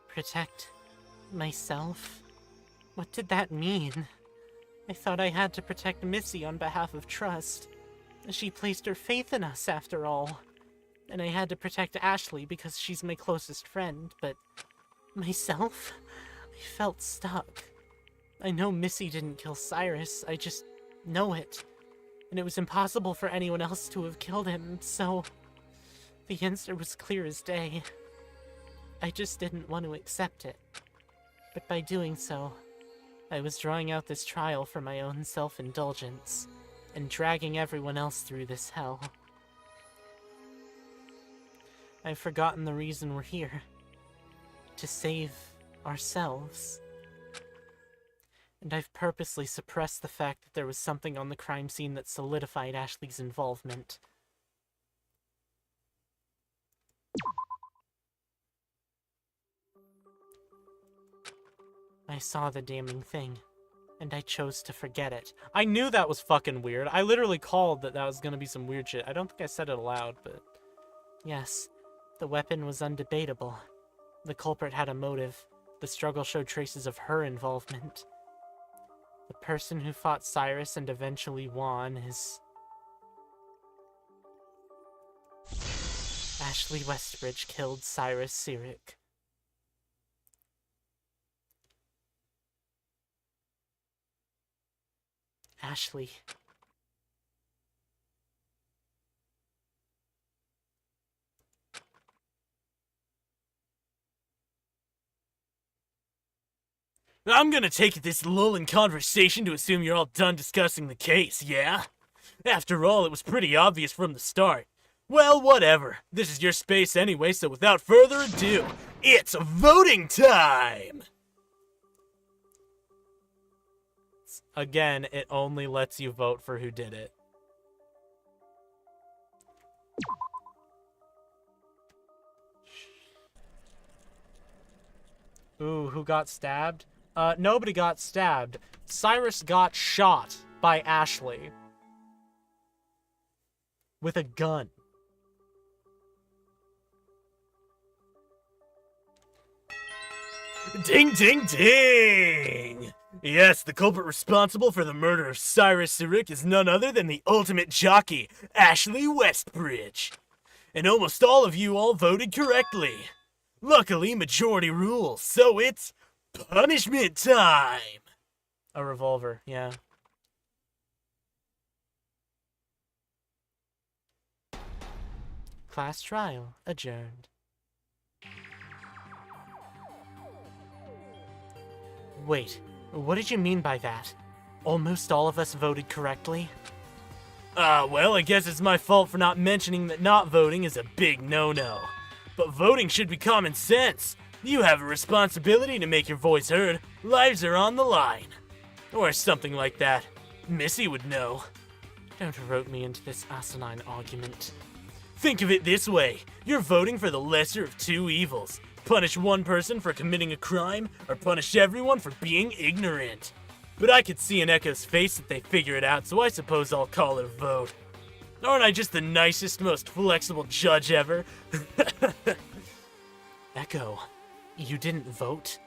Protect myself? What did that mean? I thought I had to protect Missy on behalf of Trust. She placed her faith in us, after all. And I had to protect Ashley because she's my closest friend, but myself? I felt stuck. I know Missy didn't kill Cyrus, I just know it. And it was impossible for anyone else to have killed him, so the answer was clear as day. I just didn't want to accept it. But by doing so, I was drawing out this trial for my own self-indulgence, and dragging everyone else through this hell. I've forgotten the reason we're here. To save ourselves. And I've purposely suppressed the fact that there was something on the crime scene that solidified Ashley's involvement. I saw the damning thing, and I chose to forget it. I knew that was fucking weird. I literally called that was gonna be some weird shit. I don't think I said it aloud, but... Yes, the weapon was undebatable. The culprit had a motive. The struggle showed traces of her involvement. The person who fought Cyrus and eventually won is... Ashley Westbridge killed Cyrus Sirik. Ashley. I'm gonna take this lull in conversation to assume you're all done discussing the case, yeah? After all, it was pretty obvious from the start. Well, whatever. This is your space anyway, so without further ado, it's voting time! Again, it only lets you vote for who did it. Ooh, who got stabbed? Nobody got stabbed. Cyrus got shot by Ashley. With a gun. Ding, ding, ding! Yes, the culprit responsible for the murder of Cyrus Sirik is none other than the ultimate jockey, Ashley Westbridge. And almost all of you all voted correctly. Luckily, majority rules, so it's punishment time! A revolver, yeah. Class trial adjourned. Wait, what did you mean by that? Almost all of us voted correctly? Well, I guess it's my fault for not mentioning that not voting is a big no-no. But voting should be common sense. You have a responsibility to make your voice heard. Lives are on the line. Or something like that. Missy would know. Don't rope me into this asinine argument. Think of it this way. You're voting for the lesser of two evils. Punish one person for committing a crime, or punish everyone for being ignorant. But I could see in Echo's face that they figure it out, so I suppose I'll call it a vote. Aren't I just the nicest, most flexible judge ever? Echo, you didn't vote?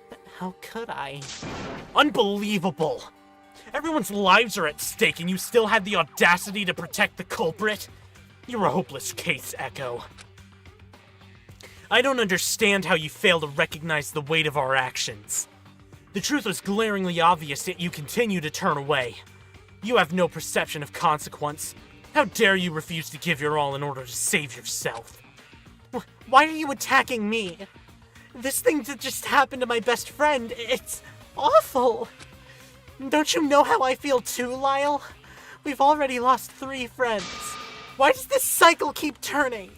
But how could I? Unbelievable! Everyone's lives are at stake and you still had the audacity to protect the culprit? You're a hopeless case, Echo. I don't understand how you fail to recognize the weight of our actions. The truth was glaringly obvious, yet you continue to turn away. You have no perception of consequence. How dare you refuse to give your all in order to save yourself? Why are you attacking me? This thing that just happened to my best friend, it's awful. Don't you know how I feel too, Lyle? We've already lost 3 friends. Why does this cycle keep turning?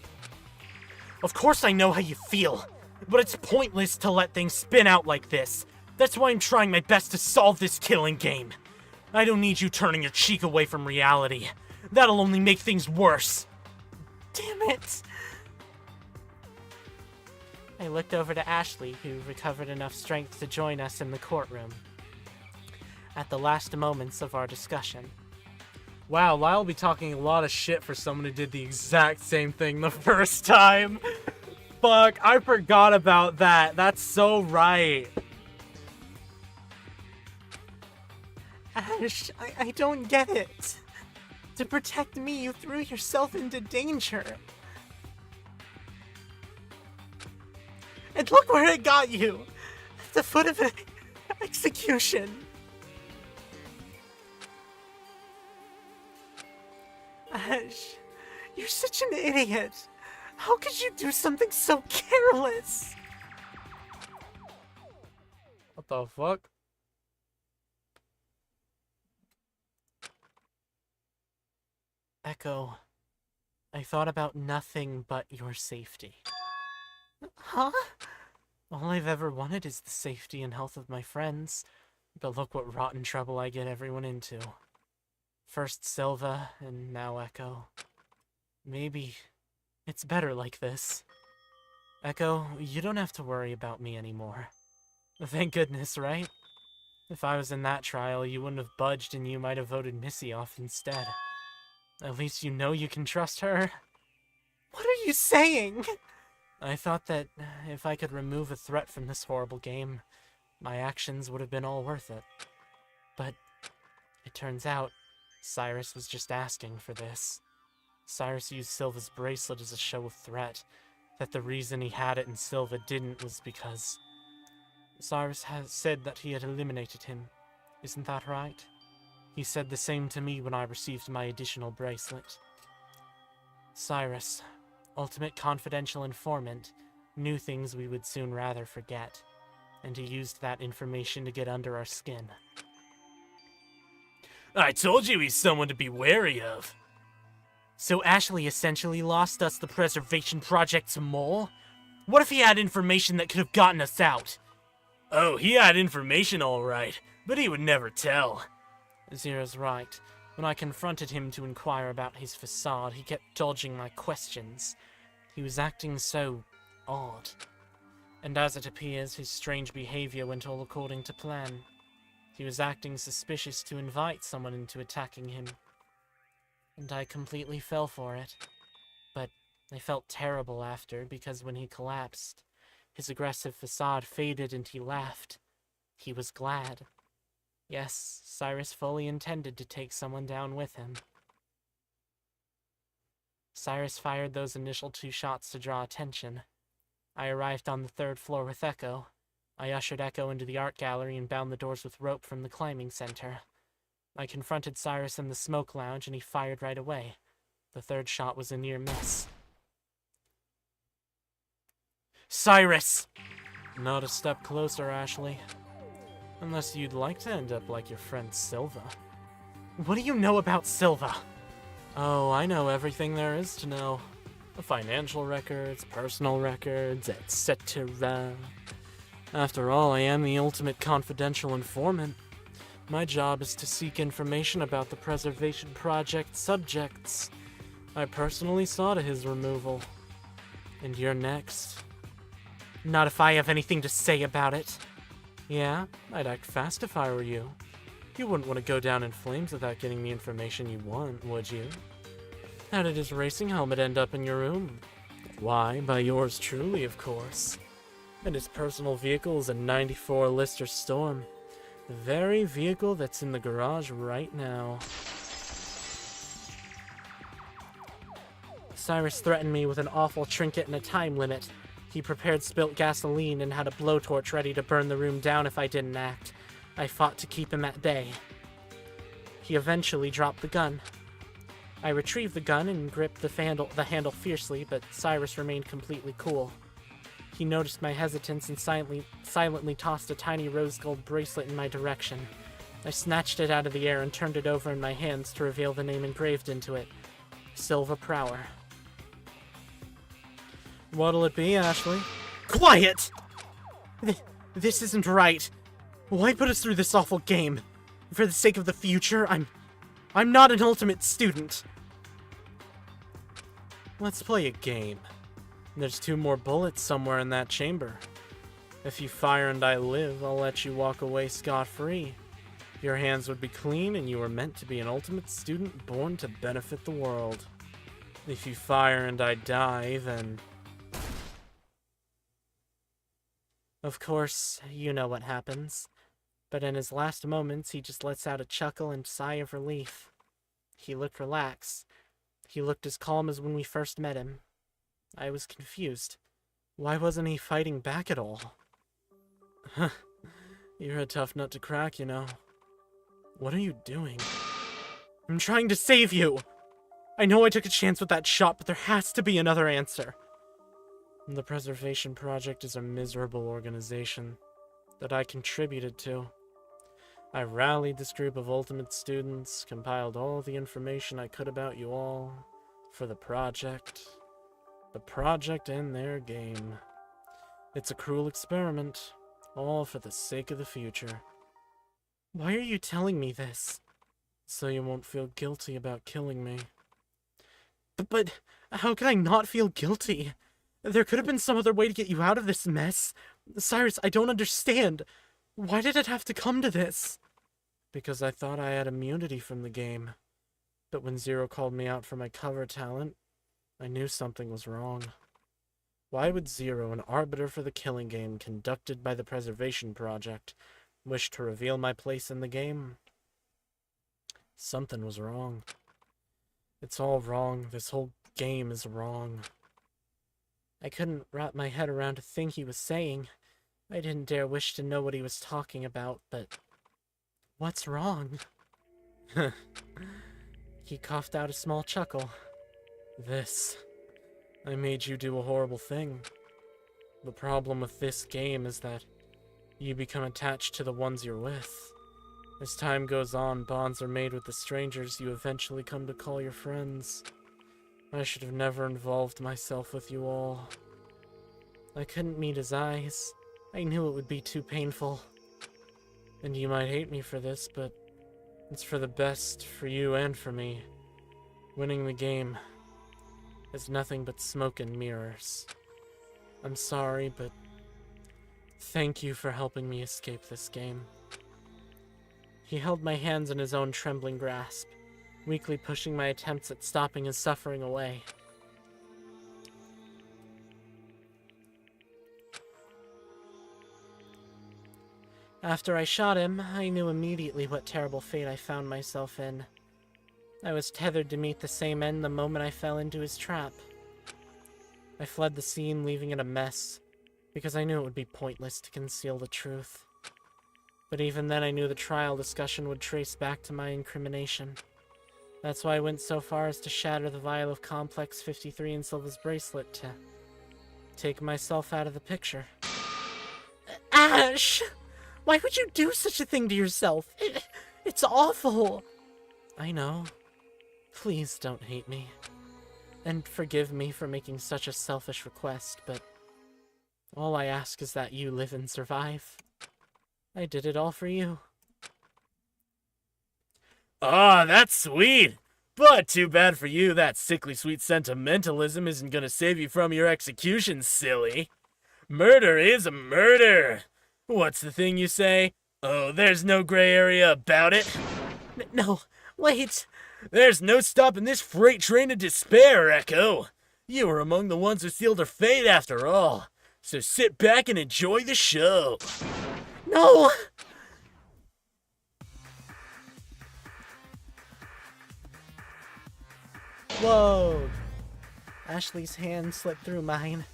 Of course I know how you feel, but it's pointless to let things spin out like this. That's why I'm trying my best to solve this killing game. I don't need you turning your cheek away from reality. That'll only make things worse. Damn it. I looked over to Ashley, who recovered enough strength to join us in the courtroom. At the last moments of our discussion. Wow, Lyle will be talking a lot of shit for someone who did the exact same thing the first time. Fuck, I forgot about that. That's so right. Ash, I don't get it. To protect me, you threw yourself into danger. And look where it got you! At the foot of an execution. Ash, you're such an idiot. How could you do something so careless? What the fuck? Echo, I thought about nothing but your safety. Huh? All I've ever wanted is the safety and health of my friends, but look what rotten trouble I get everyone into. First Silva, and now Echo. Maybe it's better like this. Echo, you don't have to worry about me anymore. Thank goodness, right? If I was in that trial, you wouldn't have budged and you might have voted Missy off instead. At least you know you can trust her. What are you saying? I thought that if I could remove a threat from this horrible game, my actions would have been all worth it. But it turns out, Cyrus was just asking for this. Cyrus used Silva's bracelet as a show of threat, that the reason he had it and Silva didn't was because Cyrus has said that he had eliminated him. Isn't that right? He said the same to me when I received my additional bracelet. Cyrus, ultimate confidential informant, knew things we would soon rather forget, and he used that information to get under our skin. I told you he's someone to be wary of. So Ashley essentially lost us the Preservation Project's mole? What if he had information that could have gotten us out? Oh, he had information all right, but he would never tell. Zero's right. When I confronted him to inquire about his facade, he kept dodging my questions. He was acting so odd. And as it appears, his strange behavior went all according to plan. He was acting suspicious to invite someone into attacking him. And I completely fell for it. But I felt terrible after, because when he collapsed, his aggressive facade faded and he laughed. He was glad. Yes, Cyrus fully intended to take someone down with him. Cyrus fired those initial 2 shots to draw attention. I arrived on the 3rd floor with Echo. I ushered Echo into the art gallery and bound the doors with rope from the climbing center. I confronted Cyrus in the smoke lounge and he fired right away. The 3rd shot was a near miss. Cyrus! Not a step closer, Ashley. Unless you'd like to end up like your friend Silva. What do you know about Silva? Oh, I know everything there is to know. The financial records, personal records, etc. After all, I am the ultimate confidential informant. My job is to seek information about the Preservation Project subjects. I personally saw to his removal. And you're next. Not if I have anything to say about it. Yeah, I'd act fast if I were you. You wouldn't want to go down in flames without getting the information you want, would you? How did his racing helmet end up in your room? Why, by yours truly, of course. And his personal vehicle is a 94 Lister Storm. The very vehicle that's in the garage right now. Cyrus threatened me with an awful trinket and a time limit. He prepared spilt gasoline and had a blowtorch ready to burn the room down if I didn't act. I fought to keep him at bay. He eventually dropped the gun. I retrieved the gun and gripped the handle fiercely, but Cyrus remained completely cool. He noticed my hesitance and silently tossed a tiny rose gold bracelet in my direction. I snatched it out of the air and turned it over in my hands to reveal the name engraved into it. Silva Prower. What'll it be, Ashley? Quiet! This isn't right. Why put us through this awful game? For the sake of the future, I'm not an ultimate student. Let's play a game. There's 2 more bullets somewhere in that chamber. If you fire and I live, I'll let you walk away scot-free. Your hands would be clean and you were meant to be an ultimate student born to benefit the world. If you fire and I die, then... Of course, you know what happens. But in his last moments, he just lets out a chuckle and sigh of relief. He looked relaxed. He looked as calm as when we first met him. I was confused. Why wasn't he fighting back at all? You're a tough nut to crack, you know. What are you doing? I'm trying to save you! I know I took a chance with that shot, but there has to be another answer. The Preservation Project is a miserable organization that I contributed to. I rallied this group of ultimate students, compiled all the information I could about you all, for the project. The project and their game. It's a cruel experiment, all for the sake of the future. Why are you telling me this? So you won't feel guilty about killing me. But how could I not feel guilty? There could have been some other way to get you out of this mess. Cyrus, I don't understand. Why did it have to come to this? Because I thought I had immunity from the game. But when Zero called me out for my cover talent, I knew something was wrong. Why would Zero, an arbiter for the killing game conducted by the Preservation Project, wish to reveal my place in the game? Something was wrong. It's all wrong. This whole game is wrong. I couldn't wrap my head around a thing he was saying. I didn't dare wish to know what he was talking about, but... What's wrong? He coughed out a small chuckle. This. I made you do a horrible thing. The problem with this game is that you become attached to the ones you're with. As time goes on, bonds are made with the strangers you eventually come to call your friends. I should have never involved myself with you all. I couldn't meet his eyes. I knew it would be too painful. And you might hate me for this, but it's for the best for you and for me. Winning the game is nothing but smoke and mirrors. I'm sorry, but thank you for helping me escape this game. He held my hands in his own trembling grasp, weakly pushing my attempts at stopping his suffering away. After I shot him, I knew immediately what terrible fate I found myself in. I was tethered to meet the same end the moment I fell into his trap. I fled the scene, leaving it a mess, because I knew it would be pointless to conceal the truth. But even then I knew the trial discussion would trace back to my incrimination. That's why I went so far as to shatter the vial of Complex 53 in Silva's bracelet to take myself out of the picture. Ash! Why would you do such a thing to yourself? It's awful! I know. Please don't hate me. And forgive me for making such a selfish request, but all I ask is that you live and survive. I did it all for you. Ah, that's sweet! But too bad for you, that sickly sweet sentimentalism isn't gonna save you from your execution, silly. Murder is a murder! What's the thing you say? Oh, there's no gray area about it? No, wait! There's no stopping this freight train of despair, Echo! You were among the ones who sealed her fate after all, so sit back and enjoy the show! No! Whoa! Ashley's hand slipped through mine.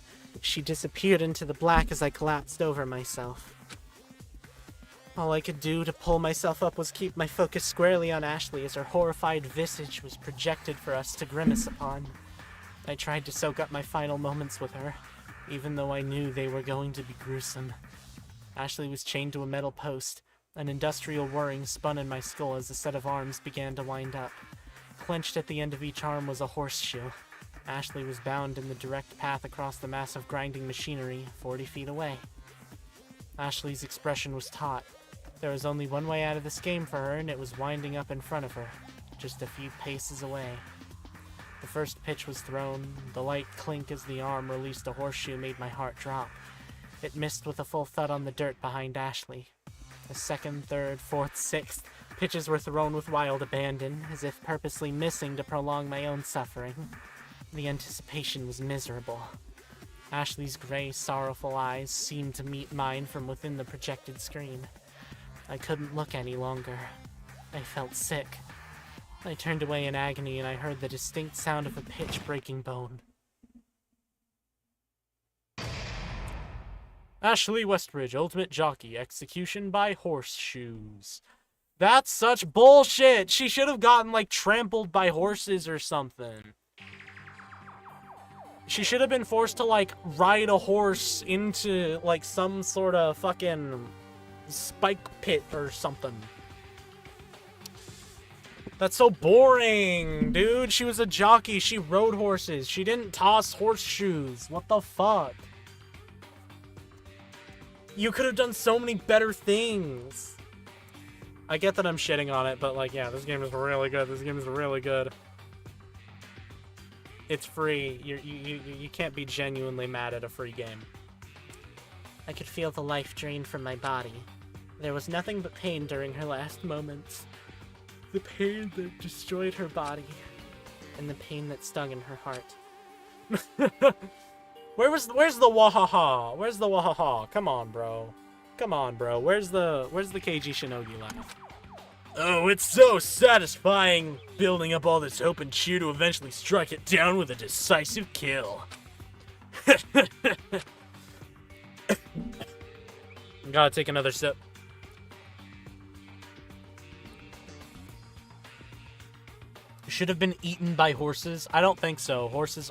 She disappeared into the black as I collapsed over myself. All I could do to pull myself up was keep my focus squarely on Ashley as her horrified visage was projected for us to grimace upon. I tried to soak up my final moments with her, even though I knew they were going to be gruesome. Ashley was chained to a metal post. An industrial whirring spun in my skull as a set of arms began to wind up. Clenched at the end of each arm was a horseshoe. Ashley was bound in the direct path across the massive grinding machinery 40 feet away. Ashley's expression was taut. There was only one way out of this game for her, and it was winding up in front of her, just a few paces away. The first pitch was thrown. The light clink as the arm released a horseshoe made my heart drop. It missed with a full thud on the dirt behind Ashley. The second, third, fourth, sixth pitches were thrown with wild abandon, as if purposely missing to prolong my own suffering. The anticipation was miserable. Ashley's gray, sorrowful eyes seemed to meet mine from within the projected screen. I couldn't look any longer. I felt sick. I turned away in agony and I heard the distinct sound of a pitch breaking bone. Ashley Westbridge, Ultimate Jockey, execution by horseshoes. That's such bullshit! She should have gotten, like, trampled by horses or something. She should have been forced to, like, ride a horse into, like, some sort of fucking spike pit or something. That's so boring, dude. She was a jockey. She rode horses. She didn't toss horseshoes. What the fuck? You could have done so many better things. I get that I'm shitting on it, but, like, yeah, this game is really good. This game is really good. It's free. You can't be genuinely mad at a free game. I could feel the life drain from my body. There was nothing but pain during her last moments. The pain that destroyed her body, and the pain that stung in her heart. Where's the wahaha? Where's the wahaha? Come on, bro. Come on, bro. Where's the KG Shinogi laugh? Oh, it's so satisfying building up all this hope and cheer to eventually strike it down with a decisive kill. Gotta take another sip. Should have been eaten by horses? I don't think so. Horses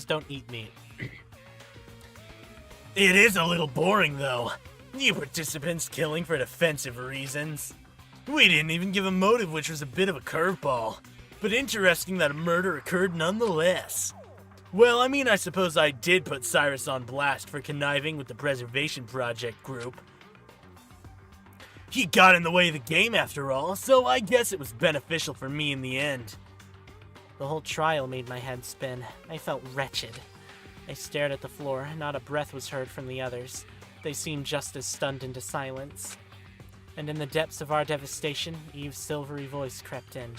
don't eat meat. It is a little boring, though. You participants killing for defensive reasons. We didn't even give a motive, which was a bit of a curveball. But interesting that a murder occurred nonetheless. Well, I mean, I suppose I did put Cyrus on blast for conniving with the Preservation Project group. He got in the way of the game after all, so I guess it was beneficial for me in the end. The whole trial made my head spin. I felt wretched. I stared at the floor. Not a breath was heard from the others. They seemed just as stunned into silence. And in the depths of our devastation, Eve's silvery voice crept in.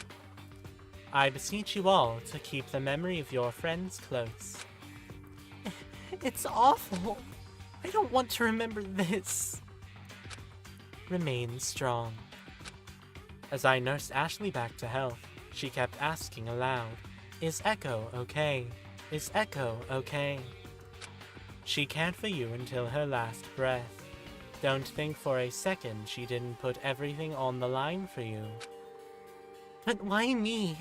I beseech you all to keep the memory of your friends close. It's awful. I don't want to remember this. Remain strong. As I nursed Ashley back to health, she kept asking aloud, "Is Echo okay? Is Echo okay?" She cared for you until her last breath. Don't think for a second she didn't put everything on the line for you. But why me?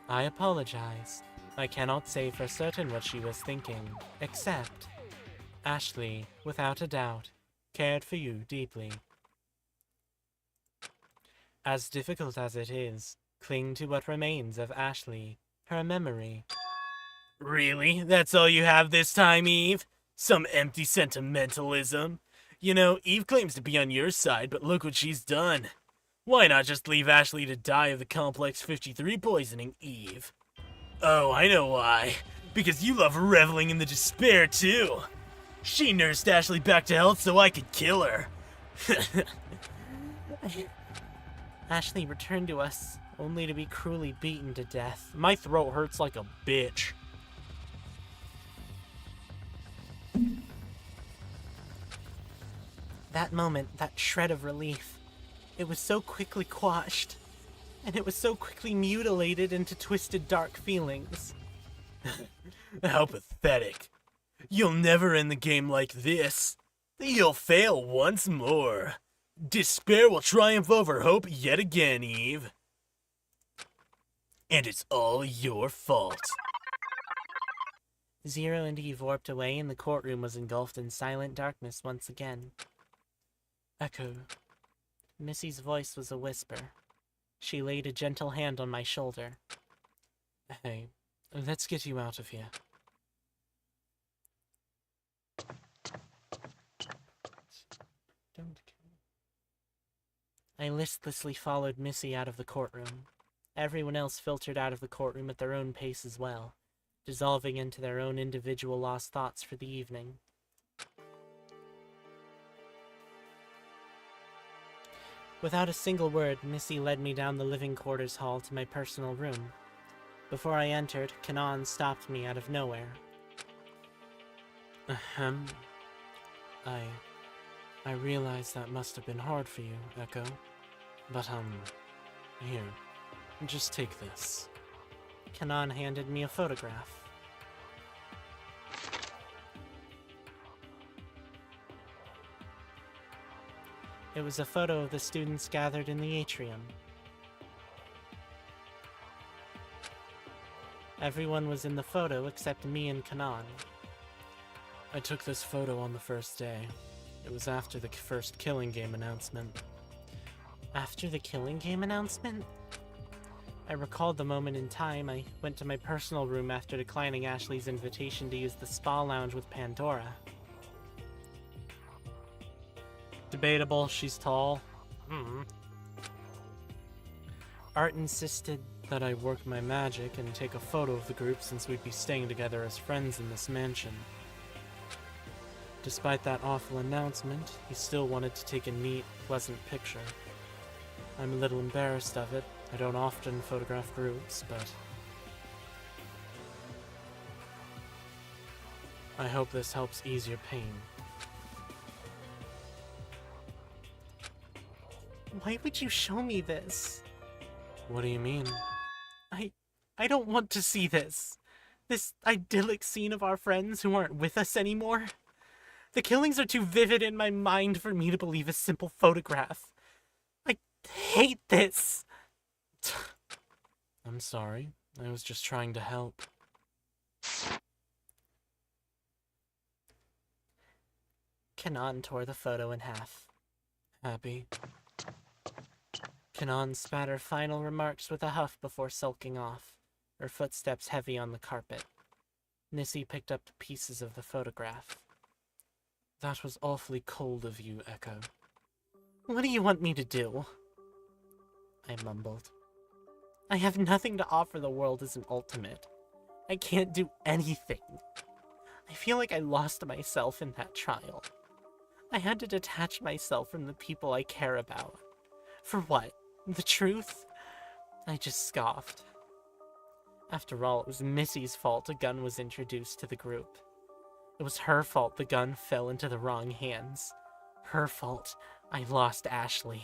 I apologize. I cannot say for certain what she was thinking, except Ashley, without a doubt, cared for you deeply. As difficult as it is, cling to what remains of Ashley, her memory. Really? That's all you have this time, Eve? Some empty sentimentalism? You know, Eve claims to be on your side, but look what she's done. Why not just leave Ashley to die of the Complex 53 poisoning, Eve? Oh, I know why. Because you love reveling in the despair, too. She nursed Ashley back to health so I could kill her. Ashley returned to us, only to be cruelly beaten to death. My throat hurts like a bitch. That moment, that shred of relief, it was so quickly quashed, and it was so quickly mutilated into twisted dark feelings. How pathetic. You'll never end the game like this. You'll fail once more. Despair will triumph over hope yet again, Eve. And it's all your fault. Zero and Eve warped away, and the courtroom was engulfed in silent darkness once again. Echo, Missy's voice was a whisper. She laid a gentle hand on my shoulder. hey, let's get you out of here. Don't kill me. I listlessly followed Missy out of the courtroom. Everyone else filtered out of the courtroom at their own pace as well, dissolving into their own individual lost thoughts for the evening. Without a single word, Missy led me down the living quarters hall to my personal room. Before I entered, Kanan stopped me out of nowhere. Ahem. I realize that must have been hard for you, Echo. But, here. Just take this. Kanan handed me a photograph. It was a photo of the students gathered in the atrium. Everyone was in the photo except me and Kanan. I took this photo on the first day. It was after the first Killing Game announcement. After the Killing Game announcement? I recalled the moment in time. I went to my personal room after declining Ashley's invitation to use the spa lounge with Pandora. Debatable, she's tall. Art insisted That I work my magic and take a photo of the group since we'd be staying together as friends in this mansion. Despite that awful announcement, he still wanted to take a neat, pleasant picture. I'm a little embarrassed of it. I don't often photograph groups, but I hope this helps ease your pain. Why would you show me this? What do you mean? I don't want to see this. This idyllic scene of our friends who aren't with us anymore. The killings are too vivid in my mind for me to believe a simple photograph. I hate this. I'm sorry. I was just trying to help. Kanan tore the photo in half. Happy? Kanan spat her final remarks with a huff before sulking off, her footsteps heavy on the carpet. Missy picked up the pieces of the photograph. That was awfully cold of you, Echo. What do you want me to do? I mumbled. I have nothing to offer the world as an ultimate. I can't do anything. I feel like I lost myself in that trial. I had to detach myself from the people I care about. For what? The truth? I just scoffed. After all, it was Missy's fault a gun was introduced to the group. It was her fault the gun fell into the wrong hands. Her fault I lost Ashley.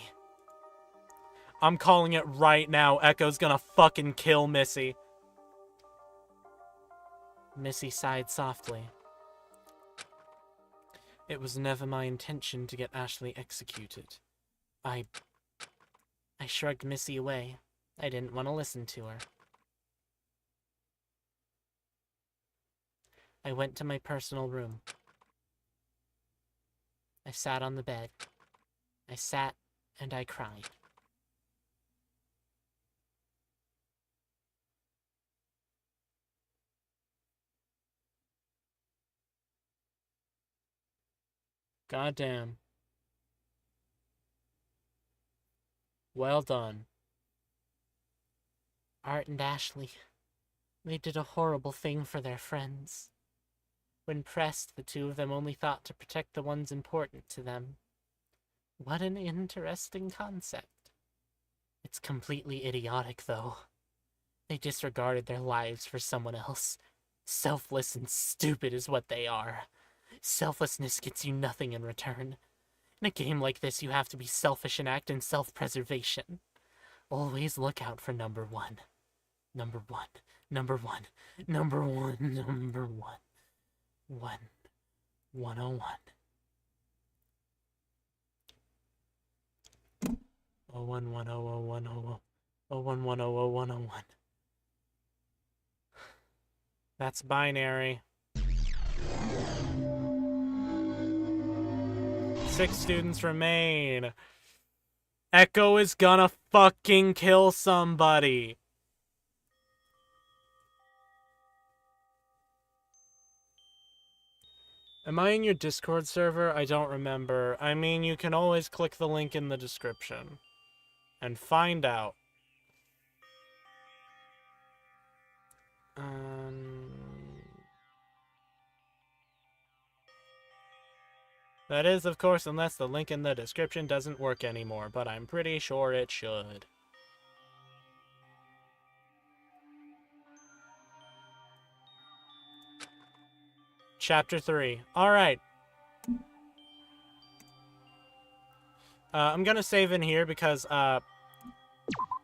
I'm calling it right now. Echo's gonna fucking kill Missy. Missy sighed softly. It was never my intention to get Ashley executed. I shrugged Missy away. I didn't want to listen to her. I went to my personal room. I sat on the bed. I sat and I cried. Goddamn. Well done. Art and Ashley, they did a horrible thing for their friends. When pressed, the two of them only thought to protect the ones important to them. What an interesting concept. It's completely idiotic, though. They disregarded their lives for someone else. Selfless and stupid is what they are. Selflessness gets you nothing in return. In a game like this, you have to be selfish and act in self-preservation. Always look out for number one. Number one. Number one. Number one. Number one. 101. 011001001. That's binary. 6 students remain. Echo is gonna fucking kill somebody. Am I in your Discord server? I don't remember. I mean, you can always click the link in the description and find out. That is, of course, unless the link in the description doesn't work anymore, but I'm pretty sure it should. Chapter 3. Alright. I'm gonna save in here because, I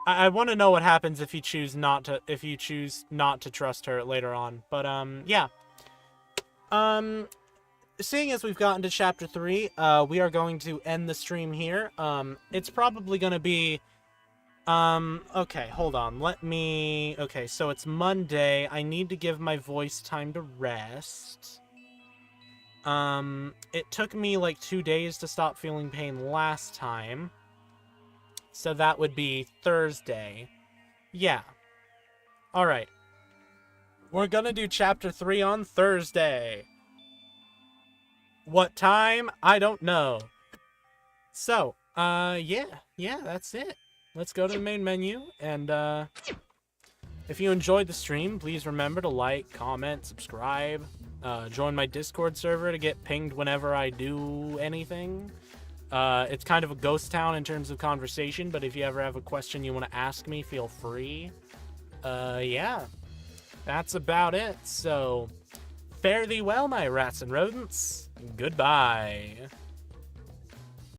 want to know what happens if you choose not to trust her later on. But, yeah. Seeing as we've gotten to chapter 3, we are going to end the stream here. It's probably gonna be, okay, hold on. Okay, so it's Monday. I need to give my voice time to rest. It took me like 2 days to stop feeling pain last time. So that would be Thursday. Yeah. Alright. We're gonna do chapter 3 on Thursday. What time? I don't know. So, yeah, that's it. Let's go to the main menu, and, if you enjoyed the stream, please remember to like, comment, subscribe, join my Discord server to get pinged whenever I do anything. It's kind of a ghost town in terms of conversation, but if you ever have a question you want to ask me, feel free. Yeah. That's about it, so fare thee well, my rats and rodents. Goodbye.